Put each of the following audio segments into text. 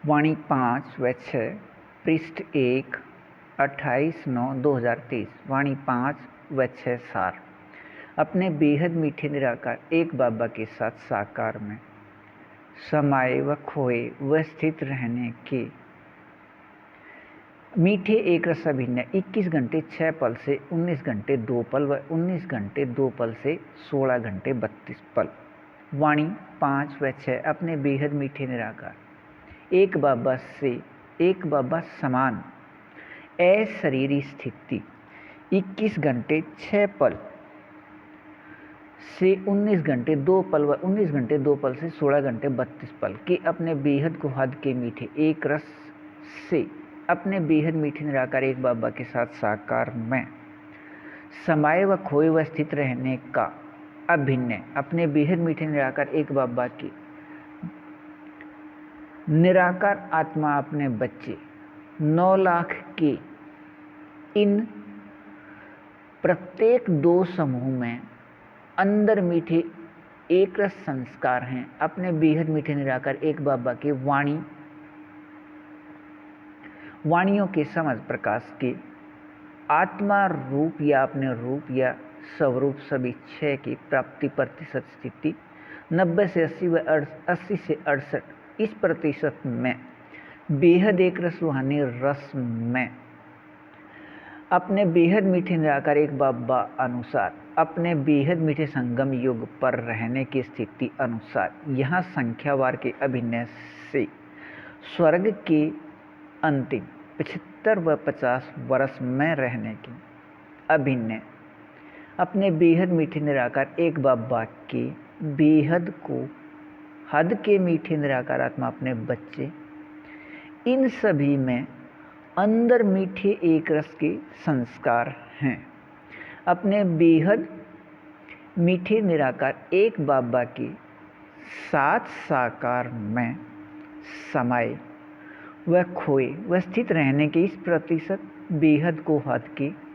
वाणी 5 व 6 पृष्ठ 1 28/9/2023। वाणी 5 व 6 सार। अपने बेहद मीठे निराकार एक बाबा के साथ साकार में समाये व खोए व स्थित रहने के मीठे एक रस अभिनय 21 घंटे 6 पल से 19 घंटे 2 पल व 19 घंटे 2 पल से 16 घंटे 32 पल। वाणी 5 व 6 अपने बेहद मीठे निराकार एक बाबा से एक बाबा समान अशरीरी स्थिति 21 घंटे 6 पल से 19 घंटे 2 पल व 19 घंटे 2 पल से 16 घंटे 32 पल के अपने बेहद को हद के मीठे एक रस से अपने बेहद मीठे निराकार एक बाबा के साथ साकार में समाये व खोए व स्थित रहने का अभिनय अपने बेहद मीठे निराकार एक बाबा की निराकार आत्मा अपने बच्चे 9 लाख के इन प्रत्येक 2 समूह में अंदर मीठे एक रस संस्कार हैं। अपने बेहद मीठे निराकार एक बाबा के वाणियों के समझ प्रकाश के आत्मा रूप या अपने रूप या स्वरूप सभी 6 की प्राप्ति प्रतिशत स्थिति 90 से 80 व 80 से 68 इस प्रतिशत में बेहद एक रस रूहानी रस में अपने बेहद मीठे निराकार एक बाबा अनुसार अपने बेहद मीठे संगम युग पर रहने की स्थिति अनुसार यहाँ संख्यावार के अभिनय से स्वर्ग के अंतिम 75 व 50 वर्ष में रहने की अभिनय अपने बेहद मीठे निराकार एक बाबा के बेहद को हद के मीठे निराकार आत्मा अपने बच्चे इन सभी में अंदर मीठे एक रस के संस्कार हैं। अपने बेहद मीठे निराकार एक बाबा के साथ साकार में समाये व खोए व स्थित रहने के इस प्रतिशत बेहद को हद के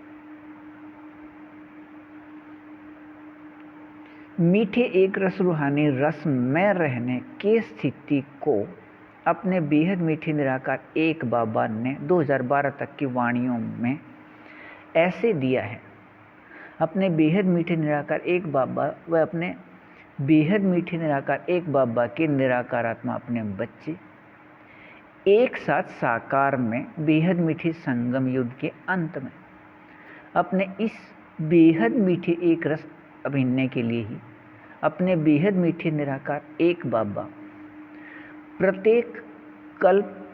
मीठे एक रस रूहानी रस में रहने के स्थिति को अपने बेहद मीठे निराकार एक बाबा ने 2012 तक की वाणियों में ऐसे दिया है। अपने बेहद मीठे निराकार एक बाबा व अपने बेहद मीठे निराकार एक बाबा के निराकार आत्मा अपने बच्चे एक साथ साकार में बेहद मीठे संगम युद्ध के अंत में अपने इस बेहद मीठे एक रस अभिनय के लिए ही अपने बेहद मीठे निराकार एक बाबा प्रत्येक कल्प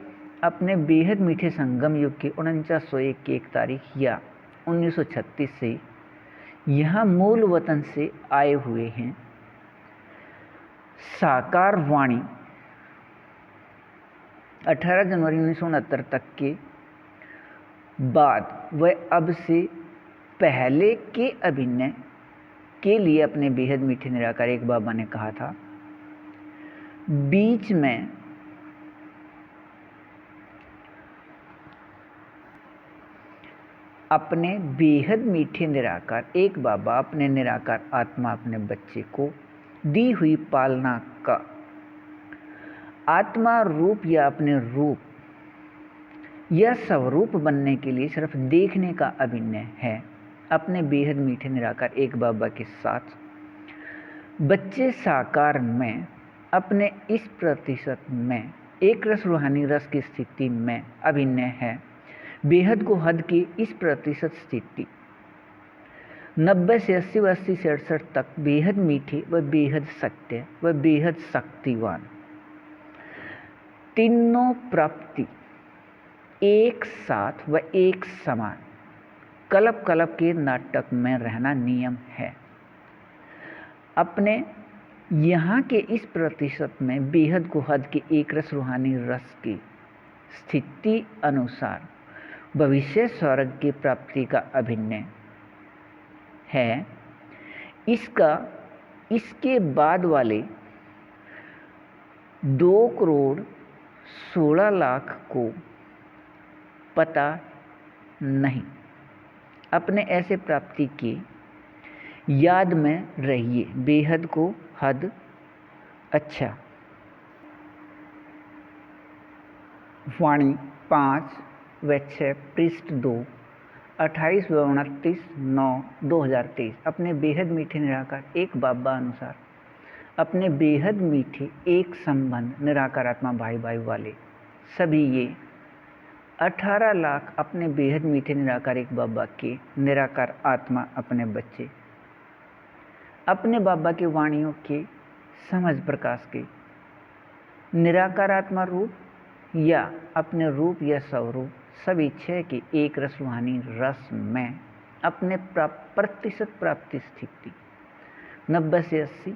अपने बेहद मीठे संगम युग के 4901 की 1 तारीख या 1936 से यहाँ मूल वतन से आए हुए हैं। साकार वाणी 18 जनवरी 1969 तक के बाद व अब से पहले के अभिनय के लिए अपने बेहद मीठे निराकार एक बाबा ने कहा था, बीच में अपने बेहद मीठे निराकार एक बाबा अपने निराकार आत्मा अपने बच्चे को दी हुई पालना का आत्मा रूप या अपने रूप या स्वरूप बनने के लिए सिर्फ देखने का अभिनय है। अपने बेहद मीठे निराकार एक बाबा के साथ बच्चे साकार में अपने इस प्रतिशत में एक रस रूहानी रस की स्थिति में अभिनय है। बेहद को हद की इस प्रतिशत स्थिति 90 से 80 व 80 से 68 तक बेहद मीठे व बेहद सत्य व बेहद शक्तिवान तीनों प्राप्ति एक साथ व एक समान कल्प कल्प के नाटक में रहना नियम है। अपने यहाँ के इस प्रतिशत में बेहद को हद के एक रस रूहानी रस की स्थिति अनुसार भविष्य स्वर्ग की प्राप्ति का अभिनय है। इसके बाद वाले 2,16,00,000 को पता नहीं। अपने ऐसे प्राप्ति की याद में रहिए। बेहद को हद अच्छा वाणी 5 व 6 पृष्ठ 2 28 व 29/9/2023। अपने बेहद मीठे निराकार एक बाबा अनुसार अपने बेहद मीठे एक संबंध निराकार आत्मा भाई भाई वाले सभी ये 18 लाख अपने बेहद मीठे निराकार एक बाबा के निराकार आत्मा अपने बच्चे अपने बाबा की वाणियों के समझ प्रकाश के निराकार आत्मा रूप या अपने रूप या स्वरूप सभी छह के एक रस रूहानी रस में अपने प्रतिशत प्राप्ति स्थिति 90 से 80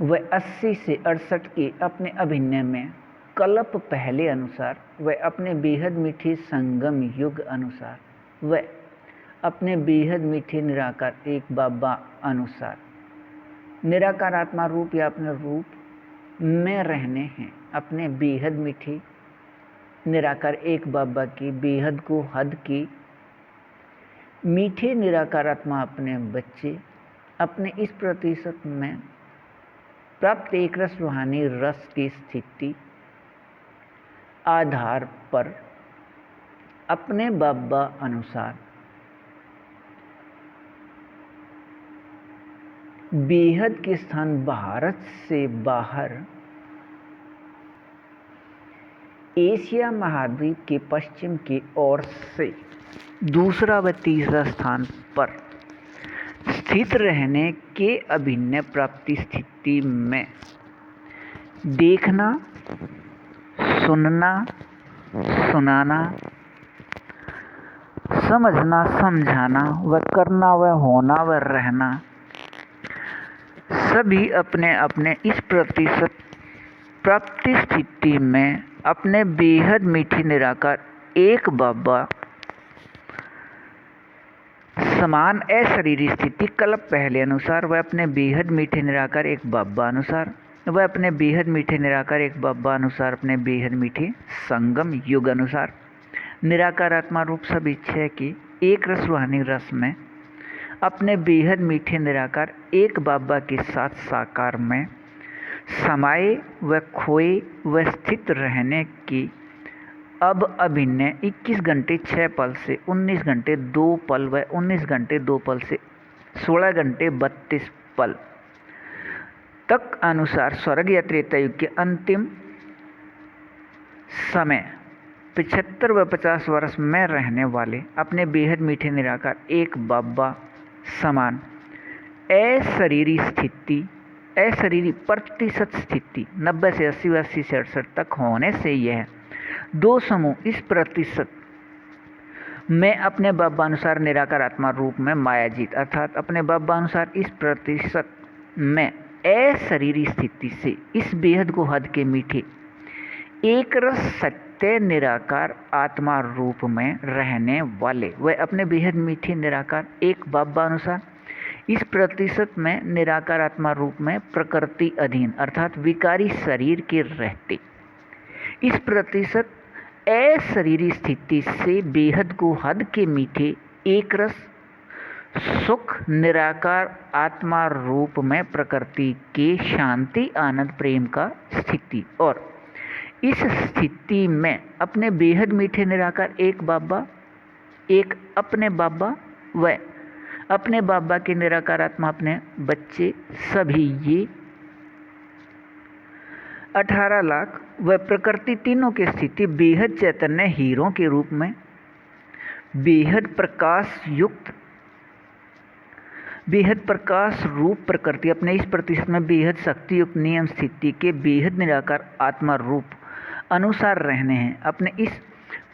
व 80 से 68 के अपने अभिनय में कल्प पहले अनुसार व अपने बेहद मीठे संगम युग अनुसार व अपने बेहद मीठे निराकार एक बाबा अनुसार निराकार आत्मा रूप या अपने रूप में रहने हैं। अपने बेहद मीठे निराकार एक बाबा की बेहद को हद की मीठे निराकार आत्मा अपने बच्चे अपने इस प्रतिशत में प्राप्त एक रस रूहानी रस की स्थिति आधार पर अपने बाबा अनुसार बेहद के स्थान भारत से बाहर एशिया महाद्वीप के पश्चिम की ओर से दूसरा व तीसरा स्थान पर स्थित रहने के अभिनय प्राप्ति स्थिति में देखना, सुनना, सुनाना, समझना, समझाना व करना व होना व रहना सभी अपने अपने इस प्रतिशत प्राप्ति स्थिति में अपने बेहद मीठी निराकार एक बाबा समान अशरीरी स्थिति कल्प पहले अनुसार वह अपने बेहद मीठे निराकार एक बाबा अनुसार वह अपने बेहद मीठे निराकार एक बाबा अनुसार अपने बेहद मीठे संगम युग अनुसार निराकार आत्मा रूप सभी छह की एक रस रूहानी रस में अपने बेहद मीठे निराकार एक बाबा के साथ साकार में समाये व खोए व स्थित रहने की अब अभिनय 21 घंटे 6 पल से 19 घंटे 2 पल व 19 घंटे 2 पल से 16 घंटे 32 पल तक अनुसार स्वर्ग या त्रेता युग के अंतिम समय 75 व 50 वर्ष में रहने वाले अपने बेहद मीठे निराकार एक बाबा समान अशरीरी स्थिति अशरीरी प्रतिशत स्थिति 90 से 80 व 80 से 68 तक होने से यह दो समूह इस प्रतिशत में अपने बाबा अनुसार निराकार आत्मा रूप में मायाजीत अर्थात अपने बाबा अनुसार इस प्रतिशत में अशरीरी स्थिति से इस बेहद को हद के मीठे एक रस सत्य निराकार आत्मा रूप में रहने वाले वे अपने बेहद मीठे निराकार एक बाबा अनुसार इस प्रतिशत में निराकार आत्मा रूप में प्रकृति अधीन अर्थात विकारी शरीर के रहते इस प्रतिशत अशरीरी स्थिति से बेहद को हद के मीठे एक रस सुख निराकार आत्मा रूप में प्रकृति के शांति आनंद प्रेम का स्थिति और इस स्थिति में अपने बेहद मीठे निराकार एक बाबा एक अपने बाबा व अपने बाबा के निराकार आत्मा अपने बच्चे सभी ये 18 लाख व प्रकृति तीनों की स्थिति बेहद चैतन्य हीरों के रूप में बेहद प्रकाश युक्त बेहद प्रकाश रूप प्रकृति अपने इस प्रतिशत में बेहद शक्ति युक्त नियम स्थिति के बेहद निराकार आत्मा रूप अनुसार रहने हैं। अपने इस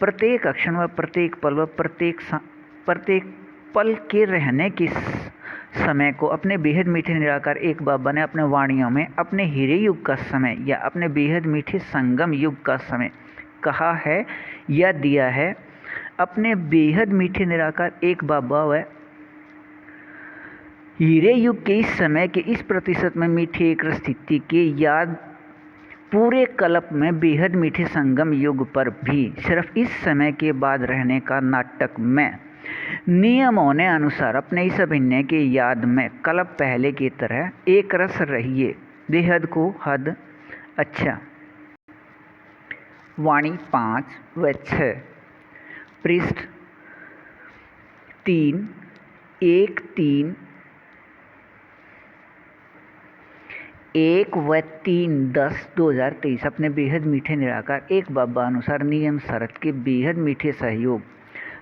प्रत्येक अक्षण व प्रत्येक पल व प्रत्येक पल के रहने के समय को अपने बेहद मीठे निराकार एक बाबा ने अपने वाणियों में अपने हीरे युग का समय या अपने बेहद मीठे संगम युग का समय कहा है या दिया है। अपने बेहद मीठे निराकार एक बाबा व हीरे युग के इस समय के इस प्रतिशत में मीठे एक स्थिति के याद पूरे कल्प में बेहद मीठे संगम युग पर भी सिर्फ इस समय के बाद रहने का नाटक में नियमों ने अनुसार अपने इस अभिनय के याद में कल्प पहले की तरह एक रस रहिए बेहद को हद अच्छा वाणी 5 व 6, पृष्ठ 3, 1, 3, 1 व 3, 10, 2023 अपने बेहद मीठे निराकार एक बाबा अनुसार नियम शरत के बेहद मीठे सहयोग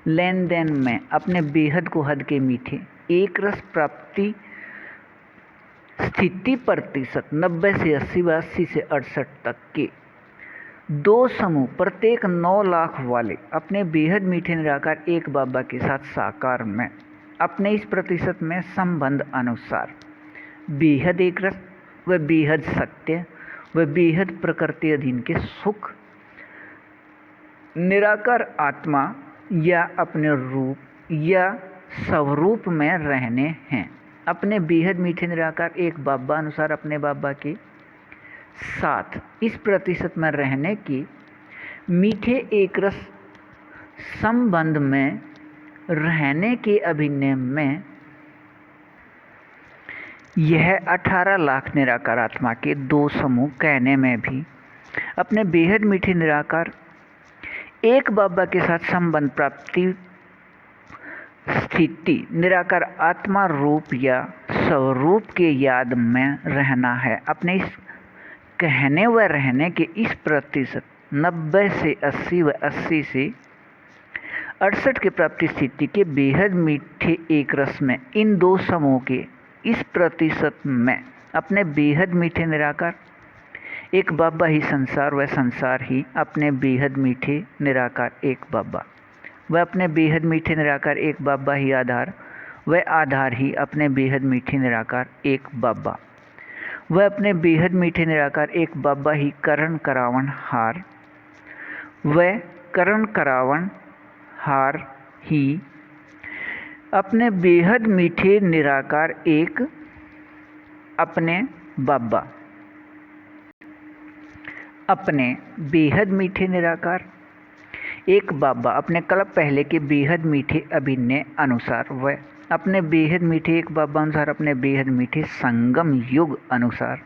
लेन देन में अपने बेहद को हद के मीठे एक रस प्राप्ति स्थिति प्रतिशत 90 से 80 व 80 से 68 तक के दो समूह प्रत्येक 9 लाख वाले अपने बेहद मीठे निराकार एक बाबा के साथ साकार में अपने इस प्रतिशत में संबंध अनुसार बेहद एक रस व बेहद सत्य व बेहद प्रकृति अधीन के सुख निराकार आत्मा या अपने रूप या स्वरूप में रहने हैं। अपने बेहद मीठे निराकार एक बाबा अनुसार अपने बाबा के साथ इस प्रतिशत में रहने की मीठे एक रस संबंध में रहने के अभिनय में यह 18 लाख निराकार आत्मा के दो समूह कहने में भी अपने बेहद मीठे निराकार एक बाबा के साथ संबंध प्राप्ति स्थिति निराकार आत्मा रूप या स्वरूप के याद में रहना है। अपने इस कहने व रहने के इस प्रतिशत 90 से 80 व 80 से 68 के प्राप्ति स्थिति के बेहद मीठे एक रस में इन दो समूह के इस प्रतिशत में अपने बेहद मीठे निराकार एक बाबा ही संसार व संसार ही अपने बेहद मीठे निराकार एक बाबा व अपने बेहद मीठे निराकार एक बाबा ही आधार व आधार ही अपने बेहद मीठे निराकार एक बाबा व अपने बेहद मीठे निराकार एक बाबा ही करण करावन हार व करण करावन हार ही अपने बेहद मीठे निराकार एक अपने बाबा अपने बेहद मीठे निराकार एक बाबा अपने कल्प पहले के बेहद मीठे अभिनय अनुसार व अपने बेहद मीठे एक बाबा अनुसार अपने बेहद मीठे संगम युग अनुसार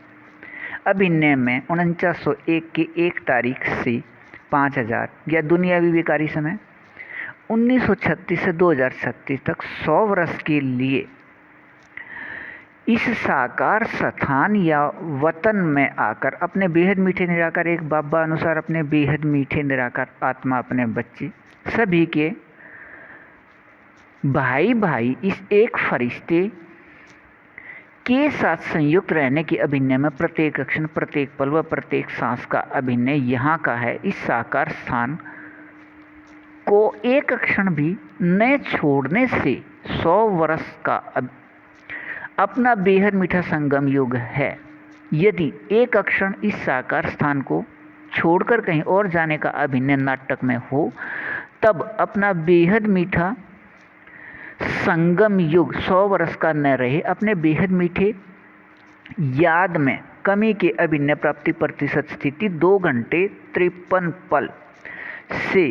अभिनय में 4901 की 1 तारीख से 5000 या दुनियावी विकारी समय 1936 से 2036 तक 100 वर्ष के लिए इस साकार स्थान या वतन में आकर अपने बेहद मीठे निराकार एक बाबा अनुसार अपने बेहद मीठे निराकार आत्मा अपने बच्चे सभी के भाई भाई इस एक फरिश्ते के साथ संयुक्त रहने के अभिनय में प्रत्येक क्षण प्रत्येक पल व प्रत्येक सांस का अभिनय यहाँ का है। इस साकार स्थान को एक क्षण भी न छोड़ने से 100 वर्ष का अपना बेहद मीठा संगम युग है। यदि एक क्षण इस साकार स्थान को छोड़कर कहीं और जाने का अभिनय नाटक में हो तब अपना बेहद मीठा संगम युग 100 वर्ष का न रहे। अपने बेहद मीठे याद में कमी के अभिनय प्राप्ति प्रतिशत स्थिति 2 घंटे 53 पल से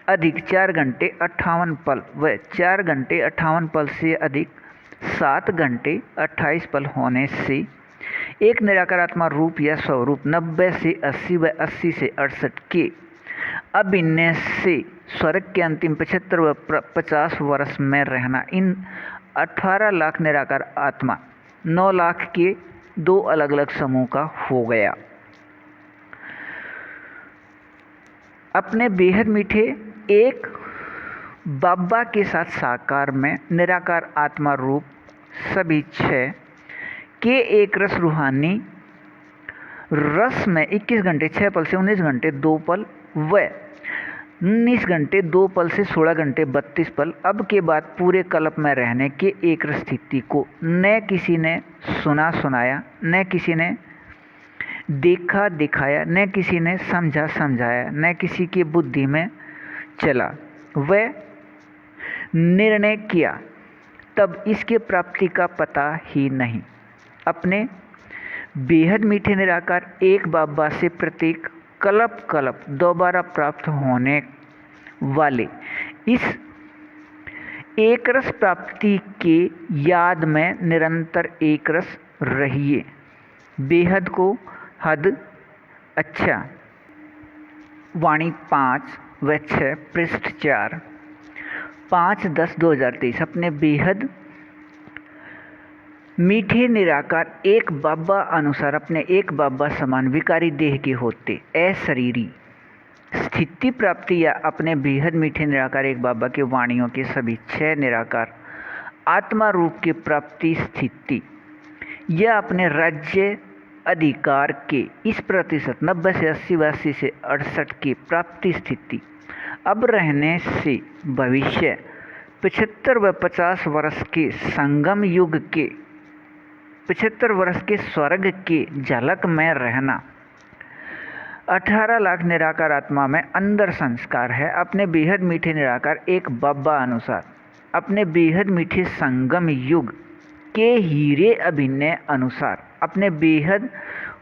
अधिक 4 घंटे 58 पल व 4 घंटे 58 पल से अधिक 7 घंटे 28 पल होने से एक निराकार आत्मा रूप या स्वरूप 90 से 80 व 80 से 68 के अभिनय से स्वर्ग के अंतिम 75 व 50 वर्ष में रहना इन 18 लाख निराकार आत्मा 9 लाख के दो अलग अलग समूह का हो गया। अपने बेहद मीठे एक बाबा के साथ साकार में निराकार आत्मा रूप सभी 6 के एक रस रूहानी रस में 21 घंटे 6 पल से 19 घंटे 2 पल व 19 घंटे 2 पल से 16 घंटे 32 पल अब के बाद पूरे कल्प में रहने के एक रस स्थिति को न किसी ने सुना सुनाया, न किसी ने देखा दिखाया, न किसी ने समझा समझाया, न किसी की बुद्धि में चला व निर्णय किया, तब इसके प्राप्ति का पता ही नहीं। अपने बेहद मीठे निराकार एक बाबा से प्रत्येक कल्प दोबारा प्राप्त होने वाले इस एक रस प्राप्ति के याद में निरंतर एक रस रहिए। बेहद को हद अच्छा वाणी 5 व 6 पृष्ठ 4 5/10/2023 अपने बेहद मीठे निराकार एक बाबा अनुसार अपने एक बाबा समान विकारी देह के होते अशरीरी स्थिति प्राप्ति या अपने बेहद मीठे निराकार एक बाबा के वाणियों के सभी 6 निराकार आत्मा रूप की प्राप्ति स्थिति या अपने राज्य अधिकार के इस प्रतिशत 90 से 80 व 80 से 68 की प्राप्ति स्थिति अब रहने से भविष्य 75 व 50 वर्ष के संगम युग के 75 वर्ष के स्वर्ग के झलक में रहना 18 लाख निराकार आत्मा में अंदर संस्कार है अपने बेहद मीठे निराकार एक बाबा अनुसार अपने बेहद मीठे संगम युग के हीरे अभिनय अनुसार अपने बेहद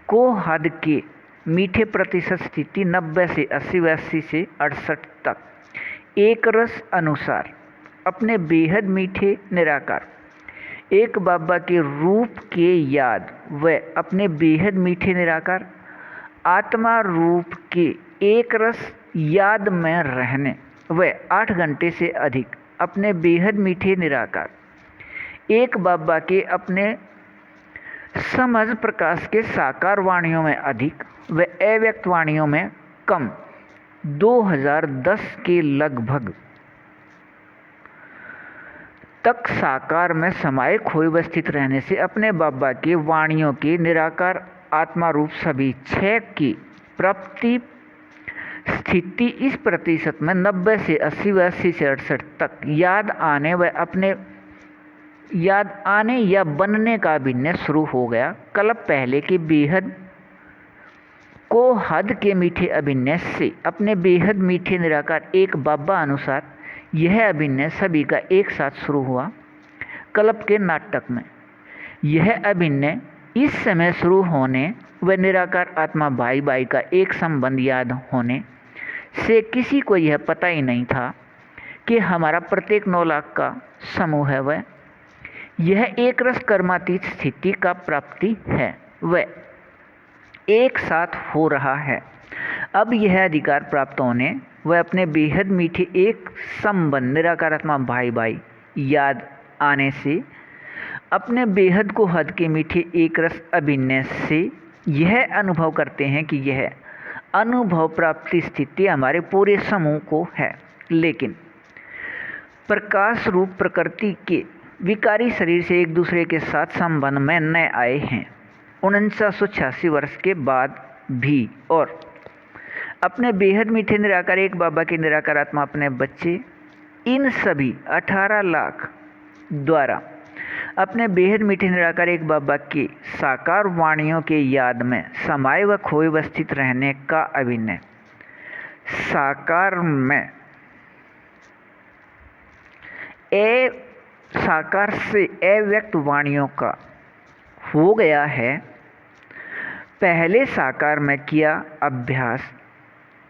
को हद के मीठे प्रतिशत स्थिति 90 से 80 व 80 से 68 तक एक रस अनुसार अपने बेहद मीठे निराकार एक बाबा के रूप के याद व अपने बेहद मीठे निराकार आत्मा रूप के एक रस याद में रहने व 8 घंटे से अधिक अपने बेहद मीठे निराकार एक बाबा के अपने समझ प्रकाश के साकार वाणियों में अधिक व अव्यक्त वाणियों में कम 2010 के लगभग तक साकार में समाये खोए वस्थित रहने से अपने बाबा के वाणियों के निराकार आत्मा रूप सभी 6 की प्राप्ति स्थिति इस प्रतिशत में 90 से 80 व 80 से 68 तक याद आने व अपने याद आने या बनने का अभिनय शुरू हो गया कल्प पहले के बेहद को हद के मीठे अभिनय से अपने बेहद मीठे निराकार एक बाबा अनुसार यह अभिनय सभी का एक साथ शुरू हुआ कल्प के नाटक में। यह अभिनय इस समय शुरू होने व निराकार आत्मा भाई भाई का एक संबंध याद होने से किसी को यह पता ही नहीं था कि हमारा प्रत्येक 9 लाख का समूह है वह यह एक रस कर्मातीत स्थिति का प्राप्ति है वह एक साथ हो रहा है। अब यह अधिकार प्राप्त होने वह अपने बेहद मीठे एक संबंध निराकार आत्मा भाई भाई याद आने से अपने बेहद को हद के मीठे एक रस अभिनय से यह अनुभव करते हैं कि यह अनुभव प्राप्ति स्थिति हमारे पूरे समूह को है लेकिन प्रकाश रूप प्रकृति के विकारी शरीर से एक दूसरे के साथ संबंध में न आए हैं 1986 वर्ष के बाद भी और अपने बेहद मीठे निराकार एक बाबा के निराकार आत्मा अपने बच्चे इन सभी 18 लाख द्वारा अपने बेहद मीठे निराकार एक बाबा के साकार वाणियों के याद में समाये व खोए व स्थित रहने का अभिनय साकार में साकार से अव्यक्त वाणियों का हो गया है। पहले साकार में किया अभ्यास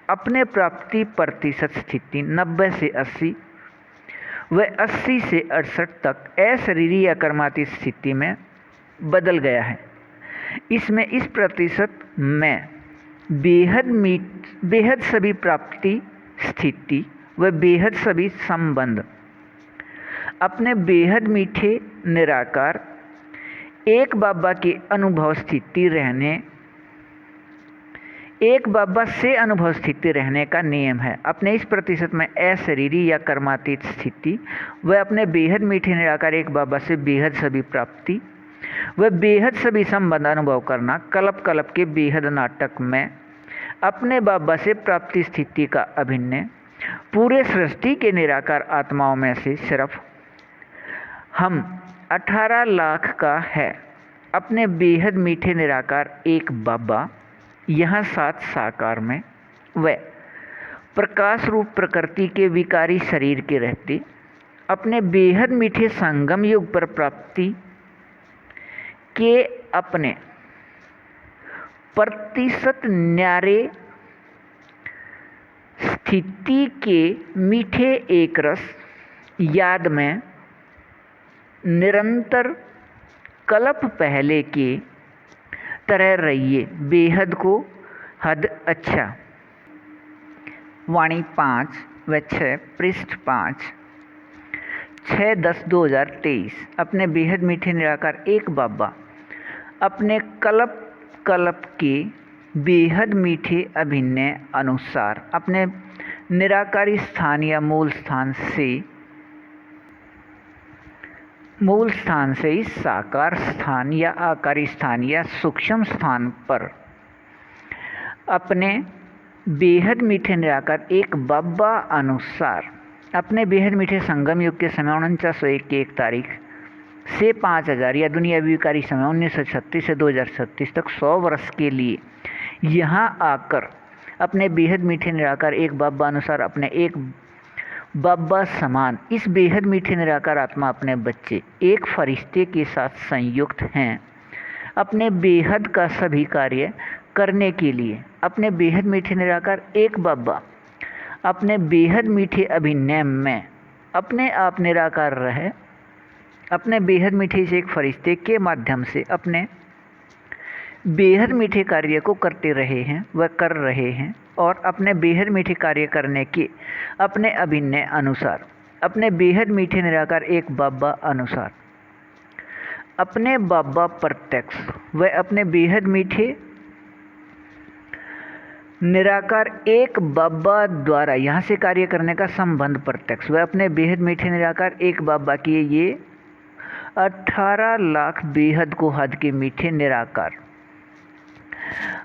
अपने प्राप्ति प्रतिशत स्थिति 90 से 80 व 80 से 68 तक अशरीरी या कर्माती स्थिति में बदल गया है। इसमें इस प्रतिशत में बेहद सभी प्राप्ति स्थिति व बेहद सभी संबंध अपने बेहद मीठे निराकार एक बाबा के अनुभव स्थिति रहने एक बाबा से अनुभव स्थिति रहने का नियम है। अपने इस प्रतिशत में अशरीरी या कर्मातीत स्थिति व अपने बेहद मीठे निराकार एक बाबा से बेहद सभी प्राप्ति व बेहद सभी संबंध अनुभव करना कल्प कल्प के बेहद नाटक में अपने बाबा से प्राप्ति स्थिति का अभिनय पूरे सृष्टि के निराकार आत्माओं में से सिर्फ हम 18 लाख का है। अपने बेहद मीठे निराकार एक बाबा यहाँ साथ साकार में व प्रकाश रूप प्रकृति के विकारी शरीर के रहते अपने बेहद मीठे संगम युग पर प्राप्ति के अपने प्रतिशत न्यारे स्थिति के मीठे एक रस याद में निरंतर कल्प पहले के तरह रहिए। बेहद को हद अच्छा वाणी 5 व 6 पृष्ठ 5 6/10/2023। अपने बेहद मीठे निराकार एक बाबा अपने कल्प कल्प के बेहद मीठे अभिनय अनुसार अपने निराकारी स्थान या मूल स्थान से इस साकार स्थान या आकारी स्थान या सूक्ष्म स्थान पर अपने बेहद मीठे निराकार एक बाबा अनुसार अपने बेहद मीठे संगम युग के समय 4901 की 1 तारीख से 5000 या दुनिया विकारी समय 1936 से 2036 तक 100 वर्ष के लिए यहाँ आकर अपने बेहद मीठे निराकार एक बाबा अनुसार अपने एक बाबा समान इस बेहद मीठे निराकार आत्मा अपने बच्चे एक फरिश्ते के साथ संयुक्त हैं अपने बेहद का सभी कार्य करने के लिए। अपने बेहद मीठे निराकार एक बाबा अपने बेहद मीठे अभिनय में अपने आप निराकार रहे अपने बेहद मीठे से एक फरिश्ते के माध्यम से अपने बेहद मीठे कार्य को करते रहे हैं व कर रहे हैं और अपने बेहद मीठे कार्य करने के अपने अभिनय अनुसार अपने बेहद मीठे निराकार एक बाबा अनुसार अपने बाबा प्रत्यक्ष व अपने बेहद मीठे निराकार एक बाबा द्वारा यहाँ से कार्य करने का संबंध प्रत्यक्ष व अपने बेहद मीठे निराकार एक बाबा की ये 18 लाख बेहद को हद के मीठे निराकार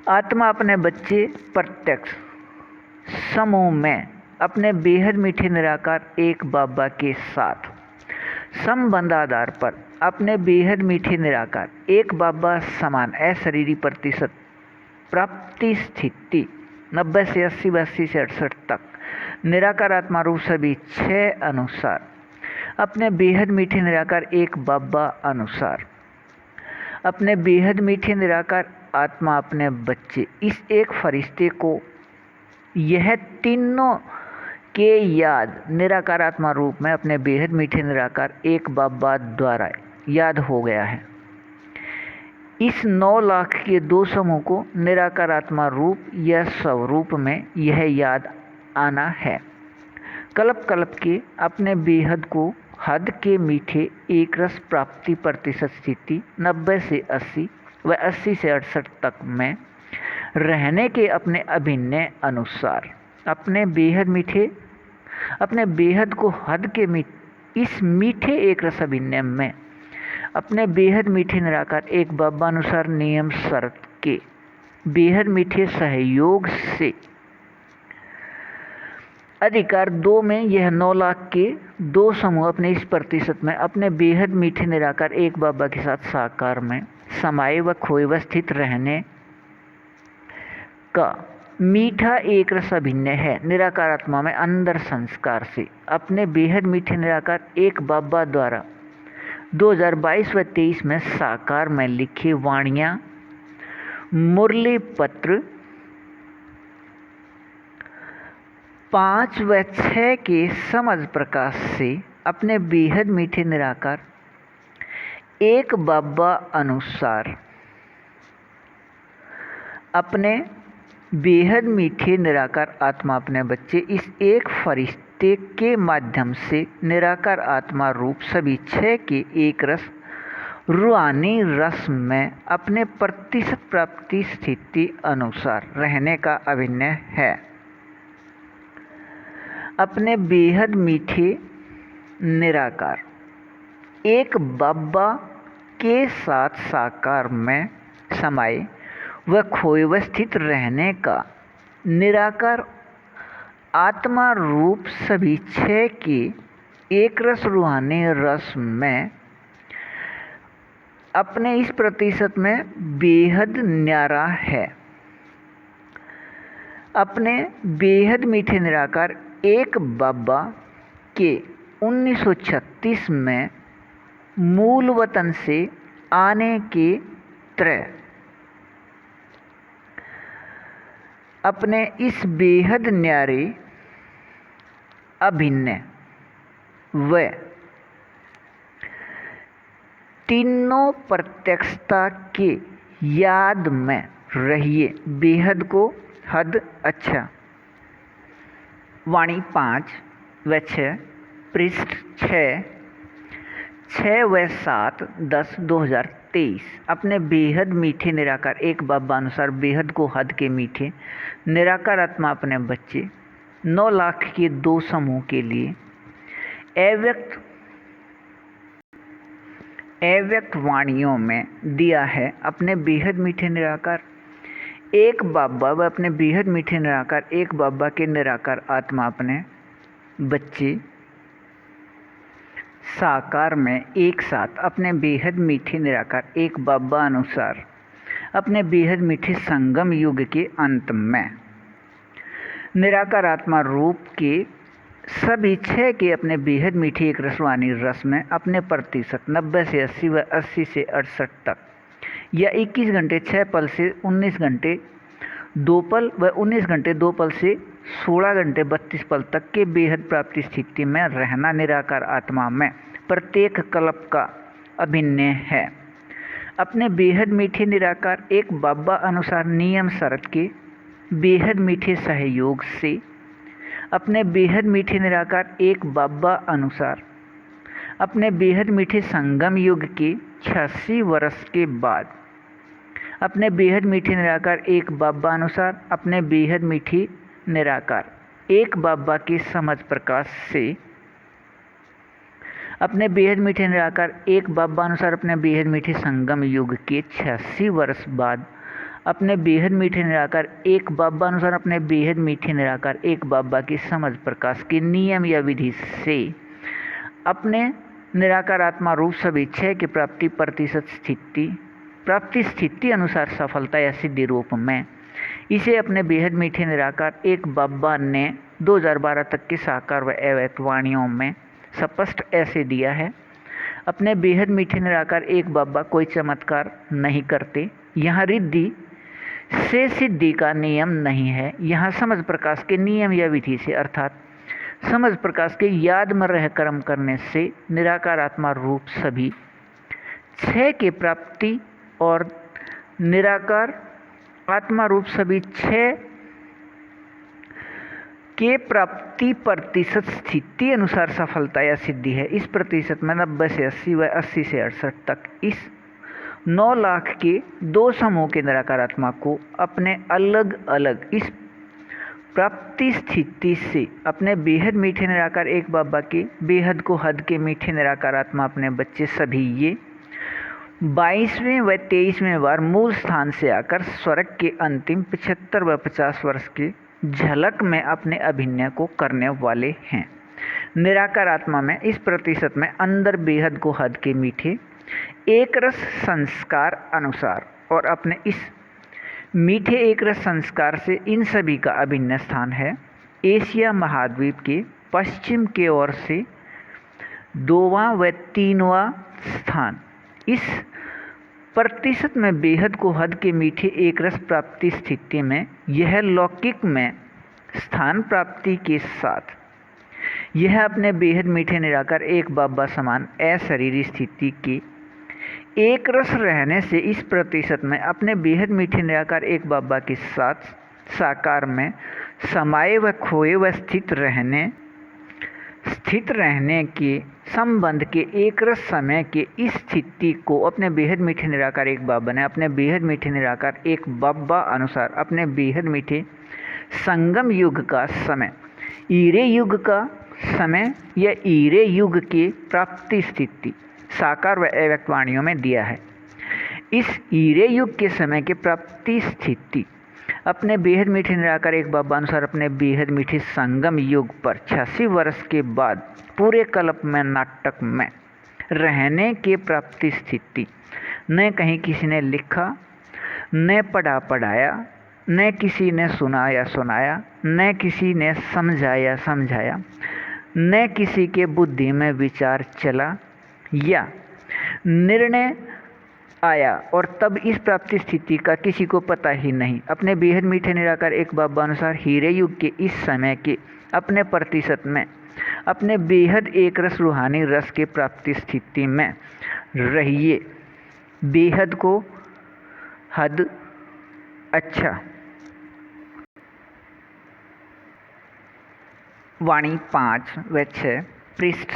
आत्मा अपने बच्चे प्रत्यक्ष समूह में अपने बेहद मीठे निराकार एक बाबा के साथ संबंध आधार पर अपने बेहद मीठे निराकार एक बाबा समान अशरीरी प्रतिशत प्राप्ति स्थिति 90 से 80 व 80 से 68 तक निराकार आत्मा रूप सभी 6 अनुसार अपने बेहद मीठे निराकार एक बाबा अनुसार अपने बेहद मीठे निराकार आत्मा अपने बच्चे इस एक फरिश्ते को यह तीनों के याद निराकार आत्मा रूप में अपने बेहद मीठे निराकार एक बाबा द्वारा याद हो गया है। इस 9 लाख के 2 समूह को निराकार आत्मा रूप या स्वरूप में यह याद आना है। कल्प कल्प के अपने बेहद को हद के मीठे एक रस प्राप्ति प्रतिशत स्थिति 90 से 80 व 80 से 68 तक में रहने के अपने अभिनय अनुसार अपने बेहद को हद के इस मीठे एक रस अभिनय में अपने बेहद मीठे निराकार एक बाबा अनुसार नियम शर्त के बेहद मीठे सहयोग से अधिकार 2 में यह 9 लाख के 2 समूह अपने इस प्रतिशत में अपने बेहद मीठे निराकार एक बाबा के साथ साकार में समाये व खोए व स्थित रहने का मीठा एक रस अभिनय है। निराकार आत्मा में अंदर संस्कार से अपने बेहद मीठे निराकार एक बाबा द्वारा 2022 व 23 में साकार में लिखे वाणियाँ मुरली पत्र 5 व 6 के समझ प्रकाश से अपने बेहद मीठे निराकार एक बाबा अनुसार अपने बेहद मीठे निराकार आत्मा अपने बच्चे इस एक फरिश्ते के माध्यम से निराकार आत्मा रूप सभी 6 के एक रस रूहानी रस में अपने प्रतिशत प्राप्ति स्थिति अनुसार रहने का अभिनय है। अपने बेहद मीठे निराकार एक बाबा के साथ साकार में समाये व खोए व स्थित रहने का निराकार आत्मा रूप सभी 6 के एक रस रूहानी रस में अपने इस प्रतिशत में बेहद न्यारा है। अपने बेहद मीठे निराकार एक बाबा के 1936 में मूल वतन से आने के तरह अपने इस बेहद न्यारे अभिनय व तीनों प्रत्यक्षता के याद में रहिए। बेहद को हद अच्छा वाणी 5 व 6, पृष्ठ 6 व 7, 10, 2023। अपने बेहद मीठे निराकार एक बाबा अनुसार बेहद को हद के मीठे निराकार आत्मा अपने बच्चे 9 लाख के 2 समूह के लिए अव्यक्त वाणियों में दिया है। अपने बेहद मीठे निराकार एक बाबा व अपने बेहद मीठे निराकार एक बाबा के निराकार आत्मा अपने बच्चे साकार में एक साथ अपने बेहद मीठे निराकार एक बाबा अनुसार अपने बेहद मीठे संगम युग के अंत में निराकार आत्मा रूप के सभी 6 के अपने बेहद मीठे एक रसवानी रस में अपने प्रतिशत 90 से 80 व 80 से 68 तक या 21 घंटे 6 पल से 19 घंटे 2 पल व 19 घंटे 2 पल से 16 घंटे 32 पल तक के बेहद प्राप्ति स्थिति में रहना निराकार आत्मा में प्रत्येक कल्प का अभिन्न है। अपने बेहद मीठे निराकार एक बाबा अनुसार नियम शरत के बेहद मीठे सहयोग से अपने बेहद मीठे निराकार एक बाबा अनुसार अपने बेहद मीठे संगम युग के 86 वर्ष के बाद अपने बेहद मीठे निराकार एक बाबा अनुसार अपने बेहद मीठे निराकार एक बाबा के समझ प्रकाश से अपने बेहद मीठे निराकार एक बाबा अनुसार अपने बेहद मीठे संगम युग के 86 वर्ष बाद अपने बेहद मीठे निराकार एक बाबा अनुसार अपने बेहद मीठे निराकार एक बाबा की समझ प्रकाश के नियम या विधि से अपने निराकार आत्मा रूप सभी 6 के प्राप्ति स्थिति अनुसार सफलता या सिद्धि रूप में इसे अपने बेहद मीठे निराकार एक बाबा ने 2012 तक के साकार व अव्यक्त वाणियों में स्पष्ट ऐसे दिया है। अपने बेहद मीठे निराकार एक बाबा कोई चमत्कार नहीं करते। यहाँ रिद्धि से सिद्धि का नियम नहीं है। यहाँ समझ प्रकाश के नियम या विधि से अर्थात समझ प्रकाश के याद में रह कर्म करने से निराकार आत्मा रूप सभी 6 के प्राप्ति और निराकार आत्मा रूप सभी 6 के प्राप्ति प्रतिशत स्थिति अनुसार सफलता या सिद्धि है। इस प्रतिशत में 90 से 80 व 80 से 68 तक इस 9 लाख के 2 समूह के निराकार आत्मा को अपने अलग अलग इस प्राप्ति स्थिति से अपने बेहद मीठे निराकार एक बाबा के बेहद को हद के मीठे निराकार आत्मा अपने बच्चे सभी ये 22वें व 23वें बार मूल स्थान से आकर स्वर्ग के अंतिम 75 व 50 वर्ष के झलक में अपने अभिनय को करने वाले हैं। निराकार आत्मा में इस प्रतिशत में अंदर बेहद को हद के मीठे एक रस संस्कार अनुसार और अपने इस मीठे एक रस संस्कार से इन सभी का अभिन्न स्थान है। एशिया महाद्वीप के पश्चिम के ओर से 2वां व 3वां स्थान इस प्रतिशत में बेहद को हद के मीठे एक रस प्राप्ति स्थिति में यह लौकिक में स्थान प्राप्ति के साथ यह अपने बेहद मीठे निराकार एक बाबा समान अशरीरी स्थिति के एक रस रहने से इस प्रतिशत में अपने बेहद मीठे निराकार एक बाबा के साथ साकार में समाये व खोए व स्थित रहने के संबंध के एक रस समय के इस स्थिति को अपने बेहद मीठे निराकार एक बाबा ने अपने बेहद मीठे निराकार एक बाबा अनुसार अपने बेहद मीठे संगम युग का समय ईरे युग का समय या ईरे युग के प्राप्ति स्थिति साकार व अव्यक्त वाणियों में दिया है। इस ईरे युग के समय के प्राप्ति स्थिति अपने बेहद मीठे निराकार एक बाबा अनुसार अपने बेहद मीठे संगम युग पर 86 वर्ष के बाद पूरे कल्प में नाटक में रहने के प्राप्ति स्थिति न कहीं किसी ने लिखा न पढ़ाया न किसी ने सुनाया न किसी ने समझाया न किसी के बुद्धि में विचार चला या निर्णय आया और तब इस प्राप्ति स्थिति का किसी को पता ही नहीं। अपने बेहद मीठे निराकार एक बाबा अनुसार हीरे युग के इस समय के अपने प्रतिशत में अपने बेहद एक रस रूहानी रस के प्राप्ति स्थिति में रहिए। बेहद को हद। अच्छा, वाणी 5 व 6 पृष्ठ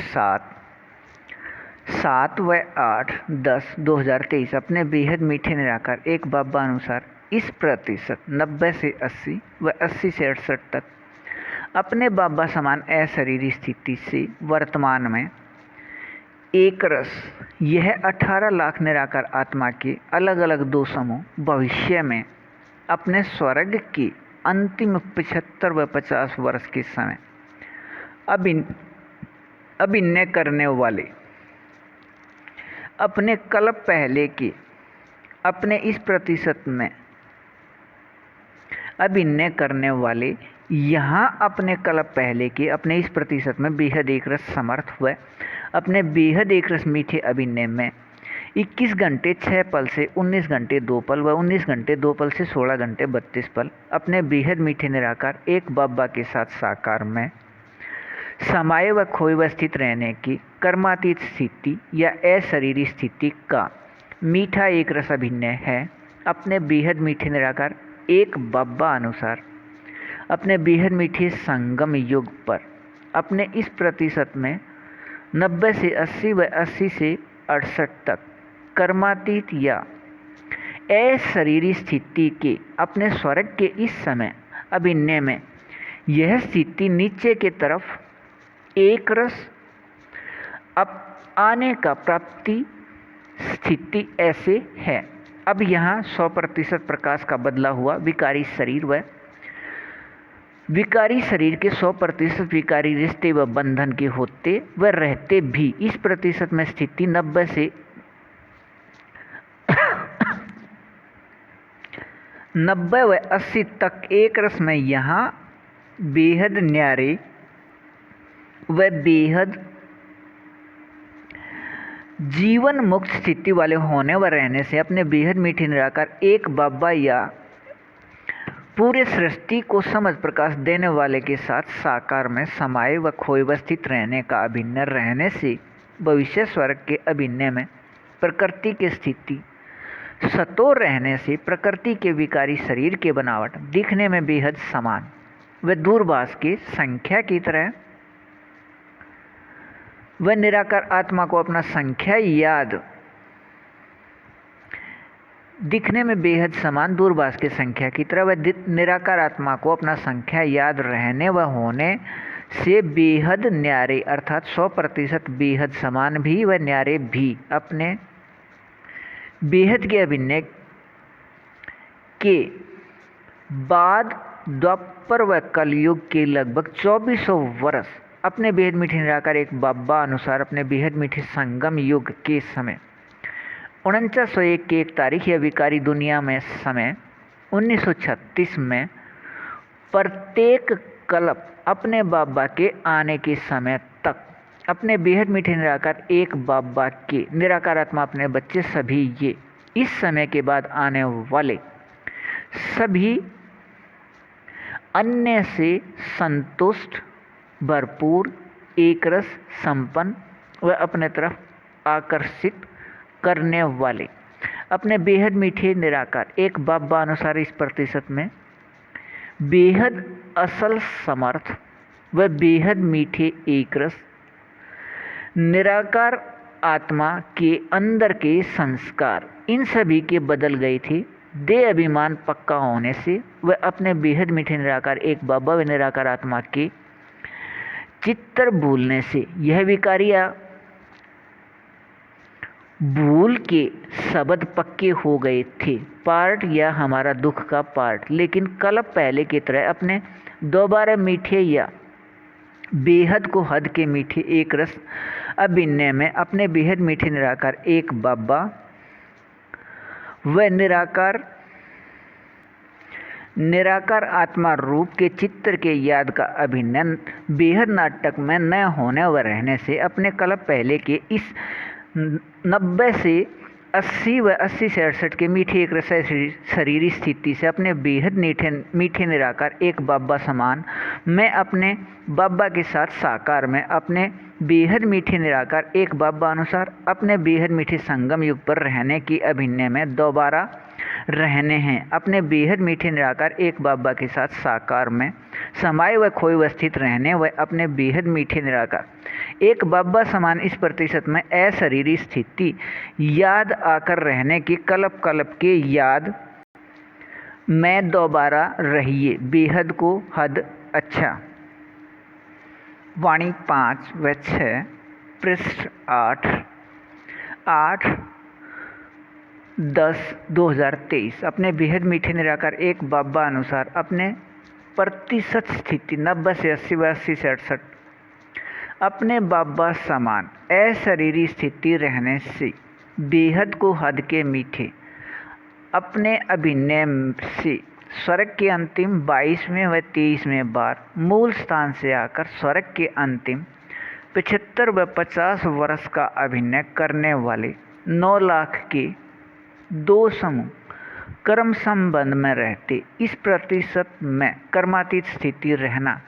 7 व 8 10 2023 अपने बेहद मीठे निराकार एक बाबा अनुसार इस प्रतिशत 90 से 80 व 80 से 68 तक अपने बाबा समान अशरीरी स्थिति से वर्तमान में एक रस यह 18 लाख निराकार आत्मा के अलग अलग दो समूह भविष्य में अपने स्वर्ग के अंतिम 75 व 50 वर्ष के समय अभिनय करने वाले अपने कल्प पहले के अपने इस प्रतिशत में अभिनय करने वाले यहाँ अपने कल्प पहले के अपने इस प्रतिशत में बेहद एक रस समर्थ हुए अपने बेहद एक रस मीठे अभिनय में 21 घंटे 6 पल से 19 घंटे 2 पल व 19 घंटे 2 पल से 16 घंटे 32 पल अपने बेहद मीठे निराकार एक बाबा के साथ साकार में समाये व खोए व स्थित रहने की कर्मातीत स्थिति या अशरीरी स्थिति का मीठा एक रस अभिनय है अपने बेहद मीठे निराकार एक बाबा अनुसार अपने बेहद मीठे संगम युग पर अपने इस प्रतिशत में 90 से 80 व 80 से 68 तक कर्मातीत या अशरीरी स्थिति के अपने स्वर्ग के इस समय अभिनय में यह स्थिति नीचे के तरफ एक रस अब आने का प्राप्ति स्थिति ऐसे है। अब यहाँ 100% प्रकाश का बदला हुआ विकारी शरीर व विकारी शरीर के 100% विकारी रिश्ते व बंधन के होते व रहते भी इस प्रतिशत में स्थिति 90 से 90 व 80 तक एक रस में यहाँ बेहद न्यारे व बेहद जीवन मुक्त स्थिति वाले होने व रहने से अपने बेहद मीठे निराकार एक बाबा या पूरे सृष्टि को समझ प्रकाश देने वाले के साथ साकार में समाये व खोए व स्थित रहने का अभिनय रहने से भविष्य स्वर्ग के अभिनय में प्रकृति की स्थिति सतो रहने से प्रकृति के विकारी शरीर के बनावट दिखने में बेहद समान व दूरभाष के संख्या की तरह वह निराकार आत्मा को अपना संख्या याद दिखने में बेहद समान दूरभाष की संख्या की तरह वह निराकार आत्मा को अपना संख्या याद रहने व होने से बेहद न्यारे अर्थात 100% बेहद समान भी व न्यारे भी अपने बेहद के अभिनय के बाद द्वापर व कलयुग के लगभग 2400 वर्ष अपने बेहद मीठे निराकार एक बाबा अनुसार अपने बेहद मीठे संगम युग के समय 4901 की एक तारीख या विकारी दुनिया में समय 1936 में प्रत्येक कल्प अपने बाबा के आने के समय तक अपने बेहद मीठे निराकार एक बाबा के निराकार आत्मा अपने बच्चे सभी ये इस समय के बाद आने वाले सभी अन्य से संतुष्ट भरपूर एक रस संपन्न व अपने तरफ आकर्षित करने वाले अपने बेहद मीठे निराकार एक बाबा अनुसार इस प्रतिशत में बेहद असल समर्थ व बेहद मीठे एक रस निराकार आत्मा के अंदर के संस्कार इन सभी के बदल गए थे देह अभिमान पक्का होने से वह अपने बेहद मीठे निराकार एक बाबा व निराकार आत्मा के चित्तर भूलने से यह विकारिया भूल के शब्द पक्के हो गए थे पार्ट या हमारा दुख का पार्ट लेकिन कल्प पहले की तरह अपने दोबारा मीठे या बेहद को हद के मीठे एक रस अभिनय में अपने बेहद मीठे निराकार एक बाबा व निराकार आत्मा रूप के चित्र के याद का अभिनय बेहद नाटक में न होने व रहने से अपने कल्प पहले के इस 90 से 80 व 80 से 68 के मीठे एक रस शरीरी स्थिति से अपने बेहद मीठे निराकार एक बाबा समान मैं अपने बाबा के साथ साकार में अपने बेहद मीठे निराकार एक बाबा अनुसार अपने बेहद मीठे संगम युग पर रहने की अभिनय में दोबारा रहने हैं अपने बेहद मीठे निराकार एक बाबा के साथ साकार में समाये व खोए व स्थित रहने व अपने बेहद मीठे निराकार एक बाबा समान इस प्रतिशत में अशरीरी स्थिति याद आकर रहने की कल्प कल्प के याद में दोबारा रहिए बेहद को हद अच्छा। वाणी 5 व 6 पृष्ठ 8/10/2023 अपने बेहद मीठे निराकार एक बाबा अनुसार अपने प्रतिशत स्थिति 90 से 80 व 80 से 68 अपने बाबा समान अशरीरी स्थिति रहने से बेहद को हद के मीठे अपने अभिनय से स्वर्ग के अंतिम 22वें व 23वें बार मूल स्थान से आकर स्वर्ग के अंतिम 75 व 50 वर्ष का अभिनय करने वाले 9 लाख के 2 समूह कर्म संबंध में रहते इस प्रतिशत में कर्मातीत स्थिति रहना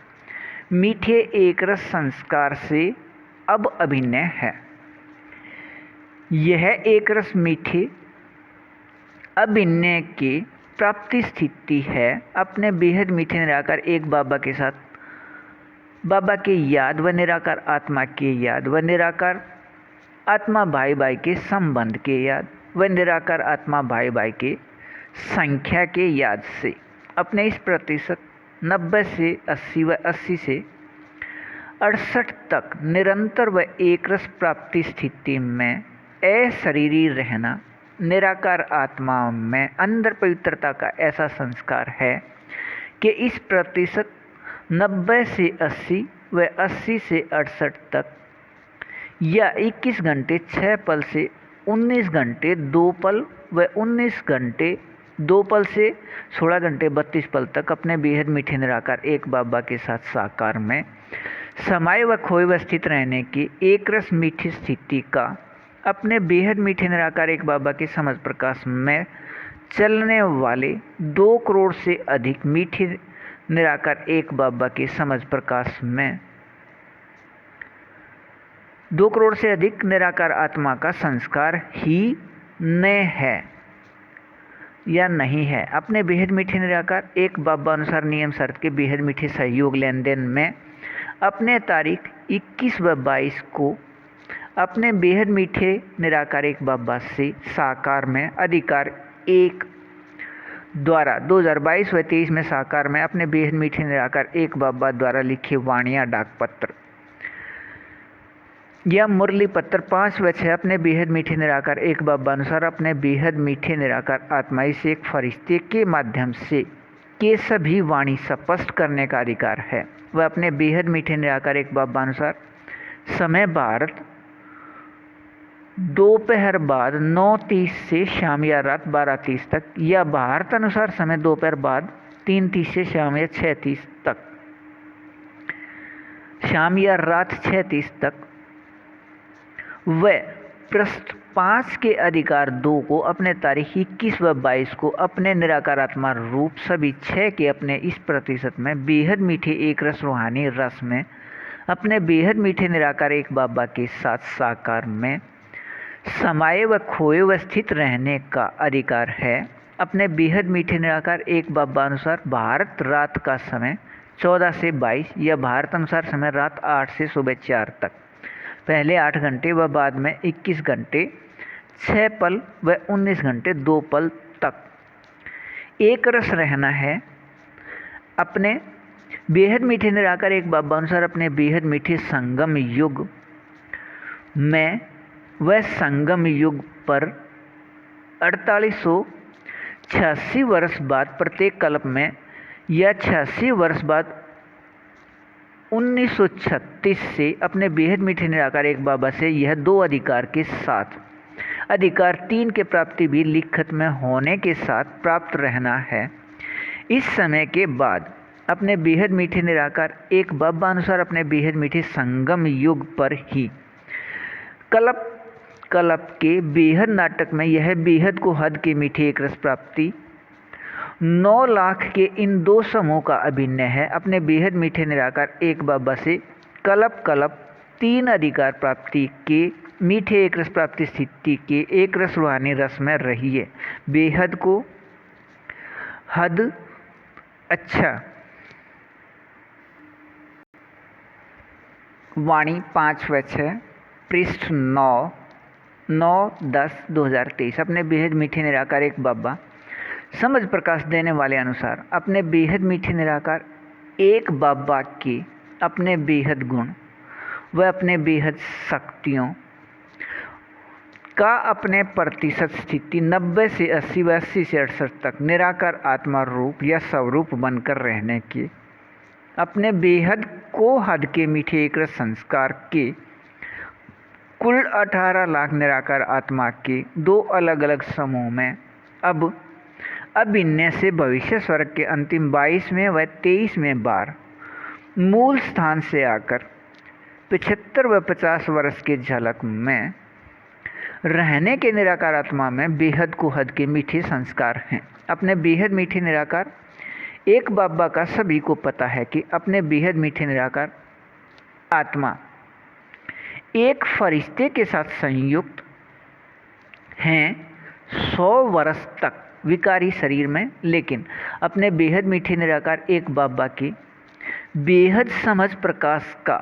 मीठे एक रस संस्कार से अब अभिनय है। यह एक रस मीठे अभिनय की प्राप्ति स्थिति है। अपने बेहद मीठे निराकार एक बाबा के साथ बाबा के याद व निराकार आत्मा के याद व निराकार आत्मा भाई भाई के संबंध के याद व निराकार आत्मा भाई भाई के संख्या के याद से अपने इस प्रतिशत 90 से 80 व 80 से 68 तक निरंतर व एक रस प्राप्ति स्थिति में अशरीरी रहना निराकार आत्मा में अंदर पवित्रता का ऐसा संस्कार है कि इस प्रतिशत 90 से 80 व 80 से 68 तक या 21 घंटे 6 पल से 19 घंटे 2 पल व 19 घंटे 2 पल से 16 घंटे 32 पल तक अपने बेहद मीठे निराकार एक बाबा के साथ साकार में समाये व खोए व स्थित रहने की एक रस मीठी स्थिति का अपने बेहद मीठे निराकार एक बाबा के समझ प्रकाश में चलने वाले 2 करोड़ से अधिक मीठे निराकार एक बाबा के समझ प्रकाश में 2 करोड़ से अधिक निराकार आत्मा का संस्कार ही न है या नहीं है। अपने बेहद मीठे निराकार एक बाबा अनुसार नियम शर्त के बेहद मीठे सहयोग लेन देन में अपने तारीख 21 व 22 को अपने बेहद मीठे निराकार एक बाबा से साकार में अधिकार 1 द्वारा 2022 व 23 में साकार में अपने बेहद मीठे निराकार एक बाबा द्वारा लिखे वाणियाँ डाक पत्र या मुरली पत्र 5 व 6 अपने बेहद मीठे निराकार एक बाबा अनुसार अपने बेहद मीठे निराकार आत्माई से एक फरिश्ते के माध्यम से के सभी वाणी स्पष्ट करने का अधिकार है। वह अपने बेहद मीठे निराकार एक बाबा अनुसार समय भारत दोपहर बाद 9:30 से शाम या रात 12:30 तक या भारत अनुसार समय दोपहर बाद 3:30 से शाम या 6:30 तक शाम या रात 6:30 तक व पृष्ठ 5 के अधिकार 2 को अपने तारीख 21 व 22 को अपने निराकार आत्मा रूप सभी 6 के अपने इस प्रतिशत में बेहद मीठे एक रस रूहानी रस में अपने बेहद मीठे निराकार एक बाबा के साथ साकार में समाये व खोए व स्थित रहने का अधिकार है। अपने बेहद मीठे निराकार एक बाबा अनुसार भारत रात का समय 14 से 22 या भारत अनुसार समय रात 8 से सुबह 4 तक पहले 8 घंटे व बाद में 21 घंटे 6 पल व 19 घंटे 2 पल तक एक रस रहना है। अपने बेहद मीठे निराकार एक बाबा अनुसार अपने बेहद मीठे संगम युग में वह संगम युग पर 4886 वर्ष बाद प्रत्येक कल्प में या 86 वर्ष बाद 1936 से अपने बेहद मीठे निराकार एक बाबा से यह 2 अधिकार के साथ अधिकार 3 के प्राप्ति भी लिखित में होने के साथ प्राप्त रहना है। इस समय के बाद अपने बेहद मीठे निराकार एक बाबा अनुसार अपने बेहद मीठे संगम युग पर ही कल्प कल्प के बेहद नाटक में यह बेहद को हद के मीठे एक रस प्राप्ति 9 लाख के इन 2 समूह का अभिनय है। अपने बेहद मीठे निराकार एक बाबा से कल्प कल्प 3 अधिकार प्राप्ति के मीठे एक रस प्राप्ति स्थिति के एक रस रूहानी रस में रहिए बेहद को हद अच्छा। वाणी 5 व 6 पृष्ठ 9 9/10/2023। अपने बेहद मीठे निराकार एक बाबा समझ प्रकाश देने वाले अनुसार अपने बेहद मीठे निराकार एक बाबा के अपने बेहद गुण व अपने बेहद शक्तियों का अपने प्रतिशत स्थिति 90 से 80 व 80 से 68 तक निराकार आत्मा रूप या स्वरूप बनकर रहने के अपने बेहद को हद के मीठे एक रस संस्कार के कुल 18 लाख निराकार आत्मा के दो अलग अलग समूह में अब इनमें से भविष्य स्वर्ग के अंतिम 22वें व 23वें बार मूल स्थान से आकर 75 व 50 वर्ष के झलक में रहने के निराकार आत्मा में बेहद को हद के मीठे संस्कार हैं। अपने बेहद मीठे निराकार एक बाबा का सभी को पता है कि अपने बेहद मीठे निराकार आत्मा एक फरिश्ते के साथ संयुक्त हैं 100 वर्ष तक विकारी शरीर में, लेकिन अपने बेहद मीठे निराकार एक बाबा की बेहद समझ प्रकाश का